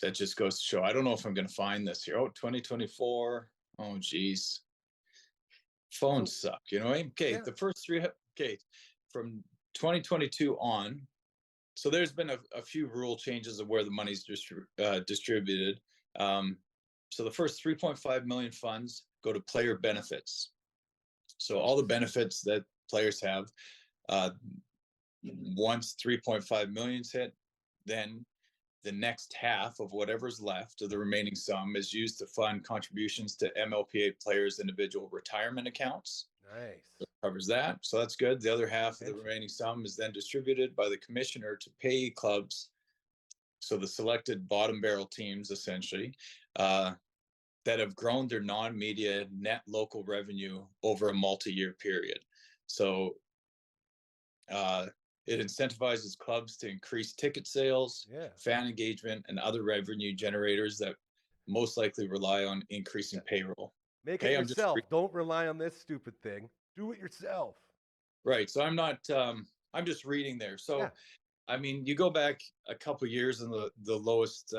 that just goes to show. I don't know if I'm going to find this here. Oh, 2024. Oh, geez. Phones suck, you know? Okay, the first three. Okay, from 2022 on. So there's been a few rule changes of where the money's distributed. So the first 3.5 million funds go to player benefits. So all the benefits that players have, once 3.5 million's hit, then the next half of whatever's left of the remaining sum is used to fund contributions to MLPA players' individual retirement accounts. Nice. So it covers that. So that's good. The other half of the remaining sum is then distributed by the commissioner to pay clubs. So the selected bottom barrel teams, essentially, that have grown their non-media net local revenue over a multi-year period. So it incentivizes clubs to increase ticket sales, fan engagement, and other revenue generators that most likely rely on increasing payroll. Make it yourself. Don't rely on this stupid thing. Do it yourself. Right. So I'm not, I'm just reading there. So, I mean, you go back a couple years and the lowest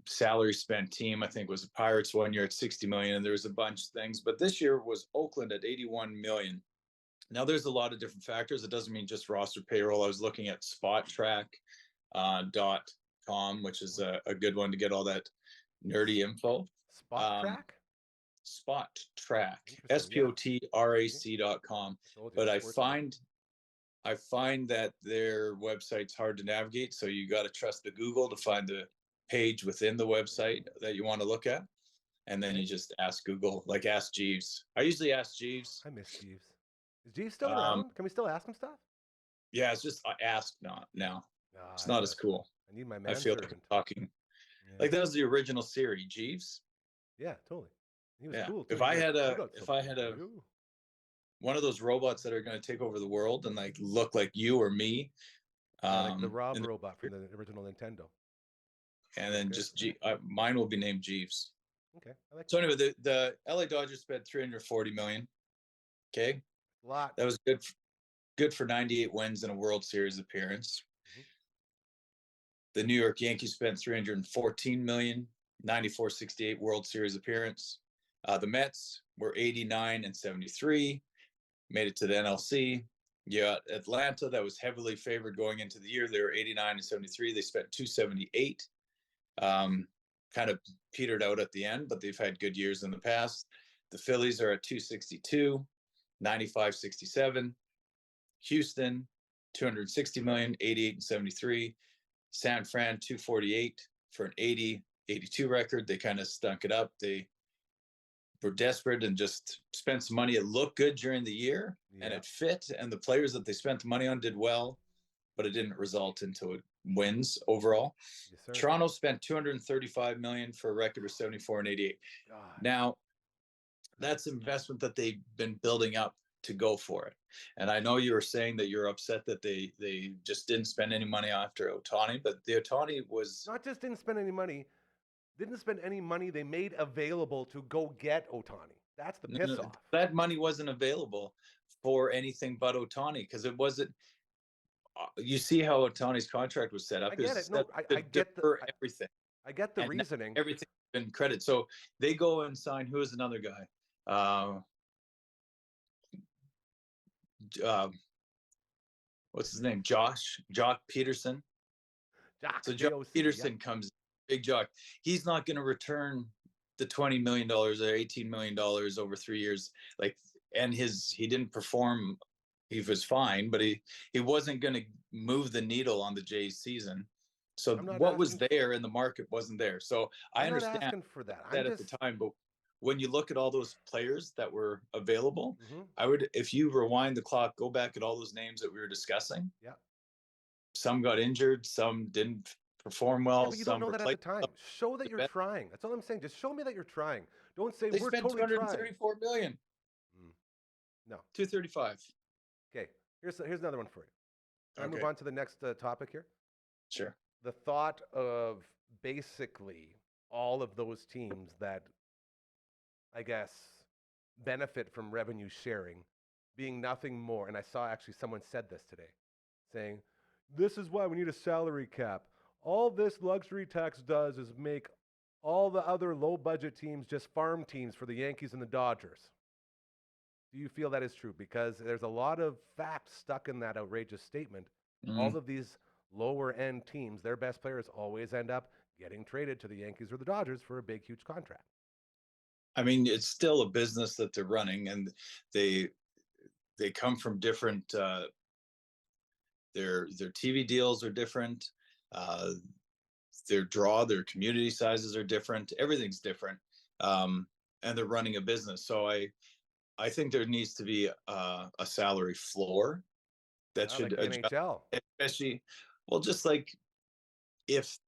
salary spent team, I think, was the Pirates one year at 60 million, and there was a bunch of things. But this year was Oakland at 81 million. Now, there's a lot of different factors. It doesn't mean just roster payroll. I was looking at spottrack.com, which is a good one to get all that nerdy info. Spot Track, SPOTRAC.com. But I find that their website's hard to navigate, so you got to trust the Google to find the page within the website that you want to look at, and then you just ask Google, like ask Jeeves. I usually ask Jeeves. I miss Jeeves. Is Jeeves still around? Can we still ask him stuff? Yeah, it's just ask not now. It's not as cool. I need my I feel like I'm talking. Yeah. Like that was the original Siri, Jeeves. Yeah, totally. He was cool. Too. If I had one of those robots that are going to take over the world and like look like you or me, like the Rob robot from the original Nintendo. And then mine will be named Jeeves. Okay. I like so anyway, the LA Dodgers spent $340 million. Okay. A lot. That was good for 98 wins and a World Series appearance. Mm-hmm. The New York Yankees spent $314 million, 94-68 World Series appearance. The Mets were 89 and 73, made it to the NLC. Yeah, Atlanta, that was heavily favored going into the year. They were 89 and 73. They spent 278. Kind of petered out at the end, but they've had good years in the past. The Phillies are at 262, 95-67. Houston, 260 million, 88 and 73. San Fran, 248 for an 80, 82 record. They kind of stunk it up. They were desperate and just spent some money. It looked good during the year and it fit. And the players that they spent the money on did well, but it didn't result into wins overall. Yes, sir. Toronto spent $235 million for a record of 74 and 88. God. Now, that's investment that they've been building up to go for it. And I know you were saying that you're upset that they just didn't spend any money after Ohtani, but the Ohtani was Not just didn't spend any money, didn't spend any money they made available to go get Ohtani. That's the piss off. That money wasn't available for anything but Ohtani because it wasn't. You see how Ohtani's contract was set up. I get it. No, I get everything. I get the And reasoning. Everything been credit. So they go and sign. Who is another guy? What's his name? Jock Peterson. So Jock Peterson comes, big Jock. He's not going to return the $20 million or $18 million over 3 years. And he didn't perform. He was fine, but he wasn't going to move the needle on the Jays season. So what was there in the market wasn't there. So I understand not asking for that. At the time, but when you look at all those players that were available, I would, if you rewind the clock, go back at all those names that we were discussing. Yeah. Some got injured, some didn't perform well. Yeah, but you don't know that at the time. Show that you're trying. That's all I'm saying. Just show me that you're trying. Don't say we're totally trying. They spent $234 million. No. 235. Okay. Here's another one for you. Can I move on to the next topic here? Sure. The thought of basically all of those teams that, I guess, benefit from revenue sharing being nothing more. And I saw actually someone said this today, saying, this is why we need a salary cap. All this luxury tax does is make all the other low budget teams just farm teams for the Yankees and the Dodgers. Do you feel that is true? Because there's a lot of facts stuck in that outrageous statement. All of these lower end teams, their best players always end up getting traded to the Yankees or the Dodgers for a big, huge contract. I mean, it's still a business that they're running, and they come from different. Their TV deals are different. Their community sizes are different. Everything's different, and they're running a business. So I think there needs to be a salary floor that should like adjust, NHL. especially. Well, just like if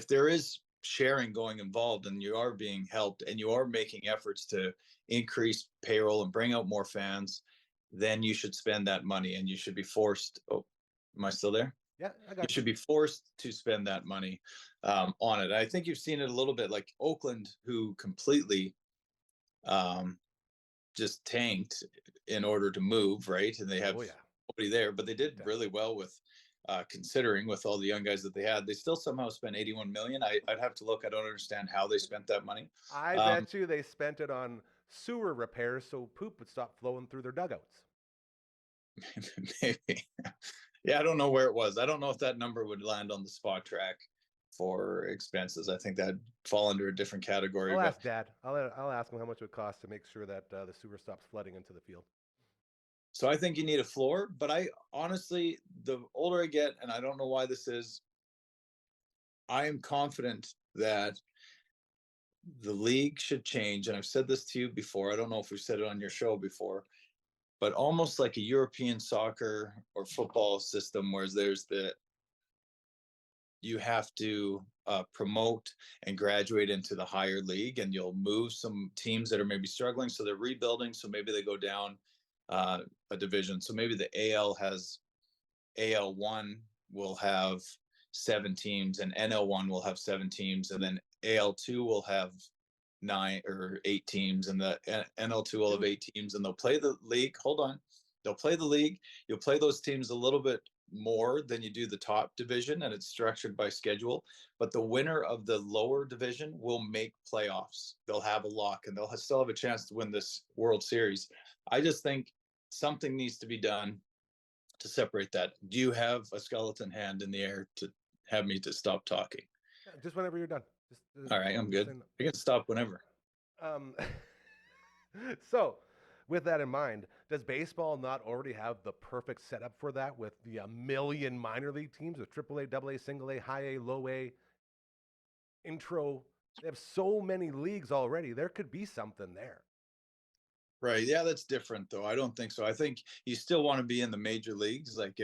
there is sharing going involved and you are being helped and you are making efforts to increase payroll and bring out more fans, then you should spend that money and you should be forced. Oh, am I still there? Yeah, I got you. Should be forced to spend that money on it. I think you've seen it a little bit like Oakland, who completely just tanked in order to move, right? And they have nobody there, but they did really well with considering with all the young guys that they had. They still somehow spent $81 million. I'd have to look. I don't understand how they spent that money. I bet you they spent it on sewer repairs so poop would stop flowing through their dugouts. Maybe. Yeah, I don't know where it was. I don't know if that number would land on the spot track for expenses. I think that'd fall under a different category. I'll ask Dad. I'll ask him how much it would cost to make sure that the sewer stops flooding into the field. So I think you need a floor, but I honestly, the older I get, and I don't know why this is, I am confident that the league should change. And I've said this to you before. I don't know if we've said it on your show before, but almost like a European soccer or football system, where you have to promote and graduate into the higher league, and you'll move some teams that are maybe struggling. So they're rebuilding. So maybe they go down a division. So maybe the AL1 will have 7 teams and NL1 will have 7 teams, and then AL2 will have 9 or 8 teams, and the NL2 will have 8 teams, and they'll play the league. They'll play the league. You'll play those teams a little bit more than you do the top division, and it's structured by schedule. But the winner of the lower division will make playoffs. They'll have a lock, and they'll still have a chance to win this World Series. I just think something needs to be done to separate that. Do you have a skeleton hand in the air to have me to stop talking? Yeah, just whenever you're done. All right, I'm good. I can stop whenever. So, with that in mind, does baseball not already have the perfect setup for that with the 1 million minor league teams with AAA, AA, single A, high A, low A? intro. They have so many leagues already. There could be something there. Right. Yeah, that's different though. I don't think so. I think you still want to be in the major leagues. Like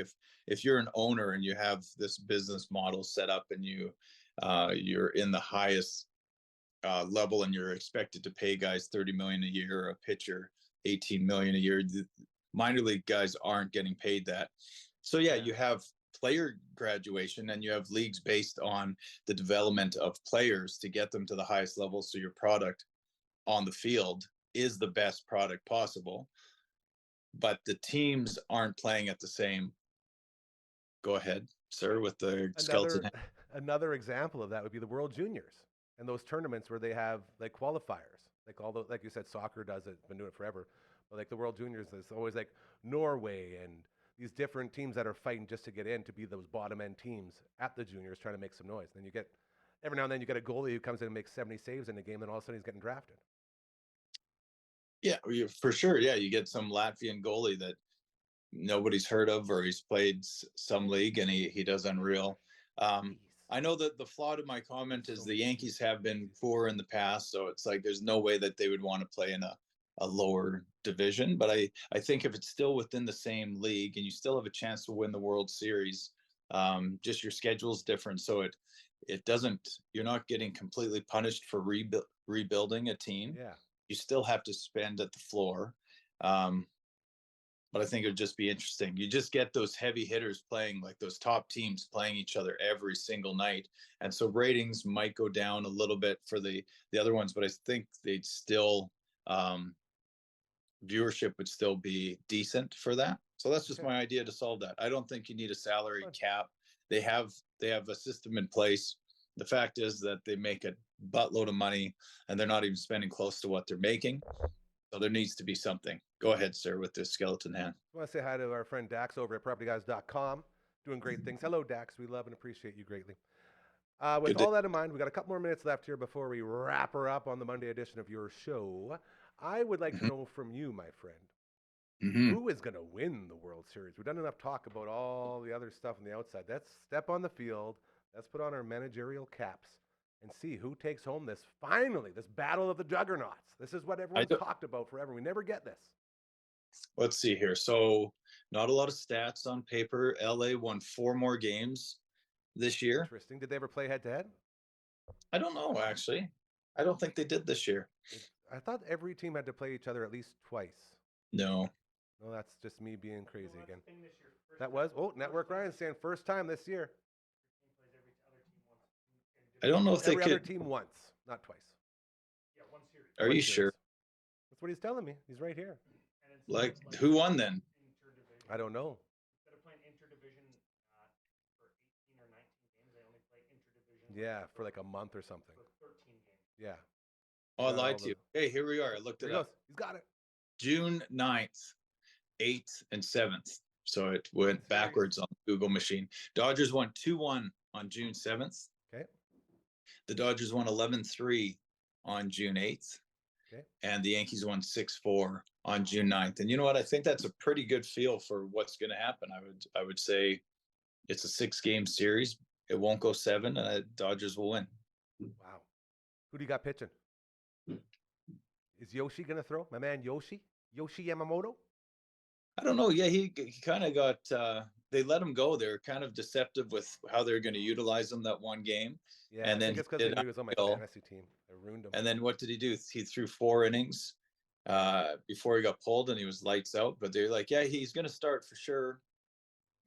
if you're an owner and you have this business model set up and you're in the highest level and you're expected to pay guys 30 million a year, or a pitcher 18 million a year, the minor league guys aren't getting paid that. So yeah, you have player graduation and you have leagues based on the development of players to get them to the highest level, so your product on the field is the best product possible, but the teams aren't playing at the same. Go ahead, sir, with the skeleton. Another example of that would be the World Juniors and those tournaments where they have like qualifiers, like all the, like you said, soccer does it, been doing it forever, but like the World Juniors, there's always like Norway and these different teams that are fighting just to get in, to be those bottom end teams at the juniors trying to make some noise. Then you get, every now and then you get a goalie who comes in and makes 70 saves in a game, and all of a sudden he's getting drafted. Yeah, for sure. Yeah, you get some Latvian goalie that nobody's heard of, or he's played some league and he does unreal. I know that the flaw to my comment is the Yankees have been poor in the past, so it's like there's no way that they would want to play in a lower division. But I think if it's still within the same league and you still have a chance to win the World Series, just your schedule's different, so it doesn't, you're not getting completely punished for rebuilding a team. Yeah. You still have to spend at the floor. But I think it would just be interesting. You just get those heavy hitters playing, like those top teams playing each other every single night. And so ratings might go down a little bit for the other ones, but I think they'd still, viewership would still be decent for that. So that's just my idea to solve that. I don't think you need a salary cap. They have a system in place. The fact is that they make a buttload of money and they're not even spending close to what they're making. So there needs to be something. Go ahead, sir, with this skeleton hand. I want to say hi to our friend Dax over at propertyguys.com, doing great things. Hello, Dax. We love and appreciate you greatly. With all that in mind, we got a couple more minutes left here before we wrap her up on the Monday edition of your show. I would like to know from you, my friend, who is going to win the World Series? We've done enough talk about all the other stuff on the outside. Let's step on the field. Let's put on our managerial caps and see who takes home this, finally, this battle of the juggernauts. This is what everyone's talked about forever. We never get this. Let's see here. So not a lot of stats on paper. LA won 4 more games this year. Interesting. Did they ever play head-to-head? I don't know, actually. I don't think they did this year. I thought every team had to play each other at least twice. No. No, that's just me being crazy again. That was, Network Ryan saying first time this year. I don't know if they every could. Other team once, not twice. Yeah, one series. Are you sure? That's what he's telling me. He's right here. Like, who won then? I don't know. Instead of playing interdivision for 18 or 19 games, they only play interdivision. Yeah, for like a month or something. For 13 games. Yeah. Oh, I lied to you. Hey, here we are. I looked it up. He's got it. June 9th, 8th, and 7th. So it went backwards on the Google machine. Dodgers won 2-1 on June 7th. Okay. The Dodgers won 11-3 on June 8th. Okay. And the Yankees won 6-4 on June 9th. And you know what? I think that's a pretty good feel for what's going to happen. I would say it's a 6-game series. It won't go 7, and the Dodgers will win. Wow. Who do you got pitching? Is Yoshi going to throw? My man Yoshi Yamamoto? I don't know. Yeah, he kind of got they let him go. They're kind of deceptive with how they're going to utilize him that one game. Yeah, and then it's because he was on my fantasy team. I ruined him. And then what did he do? He threw 4 innings before he got pulled, and he was lights out. But they're like, yeah, he's going to start for sure.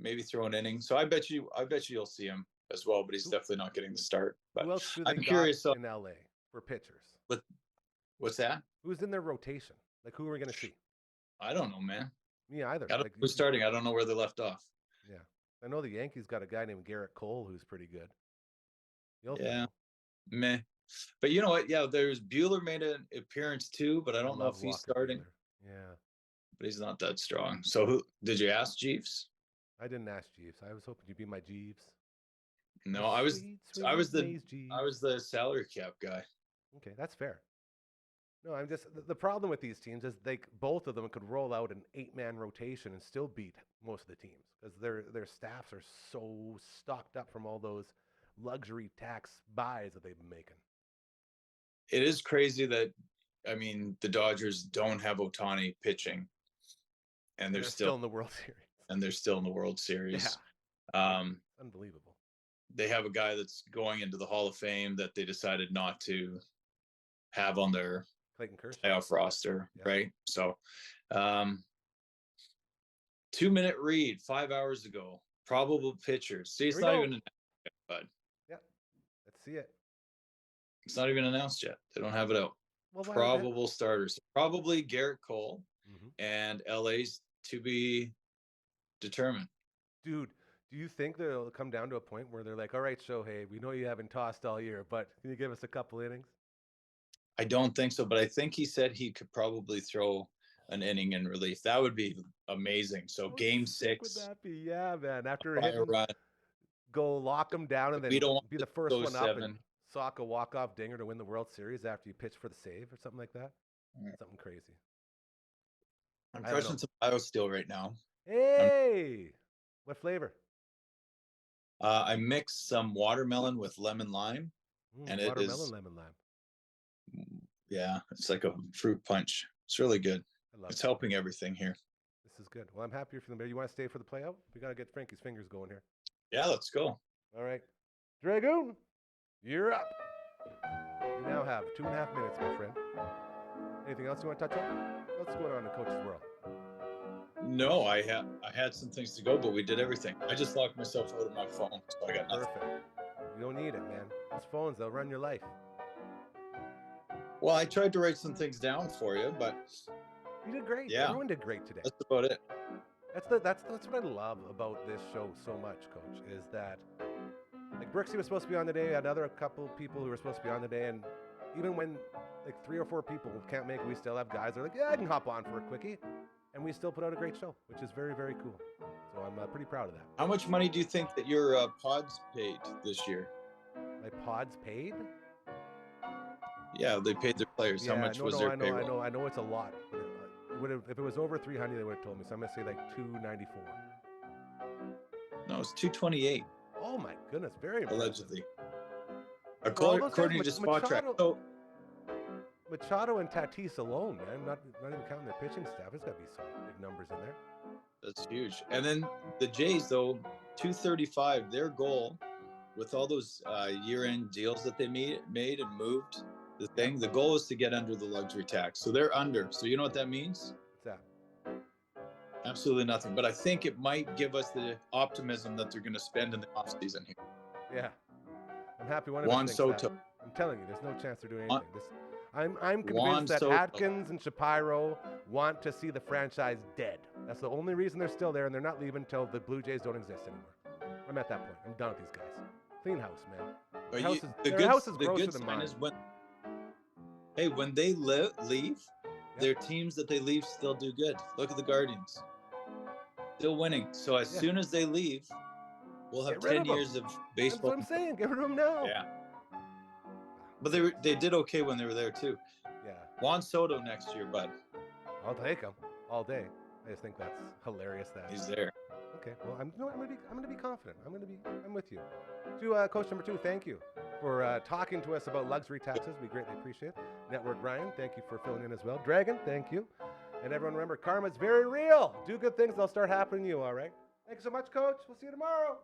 Maybe throw an inning. So I bet you'll see him as well. But he's definitely not getting the start. But who else do they I'm curious in LA for pitchers. But what's that? Who's in their rotation? Like, who are we going to see? I don't know, man. Me either. I don't know who's starting. I don't know where they left off. Yeah. I know the Yankees got a guy named Garrett Cole who's pretty good. Yeah. Meh. But you know what? Yeah, there's Bueller made an appearance too, but I don't know if he's starting. Yeah. But he's not that strong. So who did you ask, Jeeves? I didn't ask Jeeves. I was hoping you'd be my Jeeves. No, I was the salary cap guy. Okay, that's fair. No, I'm just the problem with these teams is both of them could roll out an 8-man rotation and still beat most of the teams because their staffs are so stocked up from all those luxury tax buys that they've been making. It is crazy that, I mean, the Dodgers don't have Ohtani pitching, and They're still in the World Series. Yeah. Unbelievable. They have a guy that's going into the Hall of Fame that they decided not to have on their Clayton Kershaw playoff roster, Yeah. right? So, 2-minute read 5 hours ago. Probable pitchers. See, it's Here we not go. even announced yet, bud. Yeah, let's see it. It's not even announced yet. They don't have it out. Well, why would Probable starters. Probably Garrett Cole Mhm. and LA's to be determined. Dude, do you think they'll come down to a point where they're like, all right, Shohei, we know you haven't tossed all year, but can you give us a couple innings? I don't think so, but I think he said he could probably throw an inning in relief. That would be amazing. So How game sick would 6, that be? Yeah, man. After fire hitting, run. go lock them down and We then don't want be the to first go one up and 7. sock a walk-off dinger to win the World Series after you pitch for the save or something like that. Right. Something crazy. I'm I don't crushing know. some BioSteel right now. Hey, what flavor? I mixed some watermelon with lemon lime, and it Watermelon, is, lemon lime. yeah, it's like a fruit punch. It's really good. I love It's it. helping everything here. This is good. Well, I'm happy for them. You want to stay for the playout? We got to get Frankie's fingers going here. Yeah, let's go. All right. Dragoon, you're up. You now have 2.5 minutes, my friend. Anything else you want to touch on? What's going on in Coach's World? No, I had some things to go, but we did everything. I just locked myself out of my phone, so I got nothing. Perfect. You don't need it, man. Those phones, they'll run your life. Well, I tried to write some things down for you, but You did great. Yeah. Everyone did great today. that's about it. That's what I love about this show so much, Coach, is that like Brooksy was supposed to be on today, another couple people who were supposed to be on today, and even when like 3 or 4 people can't make it, we still have guys that are like, yeah, I can hop on for a quickie, and we still put out a great show, which is very, very cool. So I'm pretty proud of that. How much money do you think that your pods paid this year? My pods paid? Yeah, they paid their players. How much was their payroll? I know it's a lot. But if it was over 300, they would have told me. So I'm gonna say like 294. No, it's 228 Oh my goodness, very impressive. allegedly. Well, those guys, According to Spot Track. So, Machado and Tatis alone, man, not even counting their pitching staff. There's got to be some big numbers in there. that's huge. And then the Jays, though, 235. Their goal, with all those year-end deals that they made and moved, the goal is to get under the luxury tax. So they're under. So you know what that means? What's that? Absolutely nothing. But I think it might give us the optimism that they're going to spend in the offseason here. Yeah, I'm happy one of Juan us thinks Soto. that. I'm telling you, there's no chance they're doing Juan- anything. I'm Juan convinced that Soto. Atkins and Shapiro want to see the franchise dead. That's the only reason they're still there, and they're not leaving until the Blue Jays don't exist anymore. I'm at that point. I'm done with these guys. Clean house, man. But House the their good, house is the grosser good than sign mine. is when they leave, their teams that they leave still do good. Look at the Guardians, still winning. So as soon as they leave, we'll have Get rid 10 of 'em. years of That's baseball. what I'm saying. Get rid of them now. Yeah, but they did okay when they were there too. Yeah. Juan Soto next year, bud. I'll take him all day. I just think that's hilarious. That He's there. Okay, well, I'm gonna be confident. I'm with you. To Coach number 2, thank you for talking to us about luxury taxes. We greatly appreciate it. Network Ryan, thank you for filling in as well. Dragon, thank you. And everyone, remember, karma's very real. Do good things; they'll start happening to you. All right. Thanks so much, Coach. We'll see you tomorrow.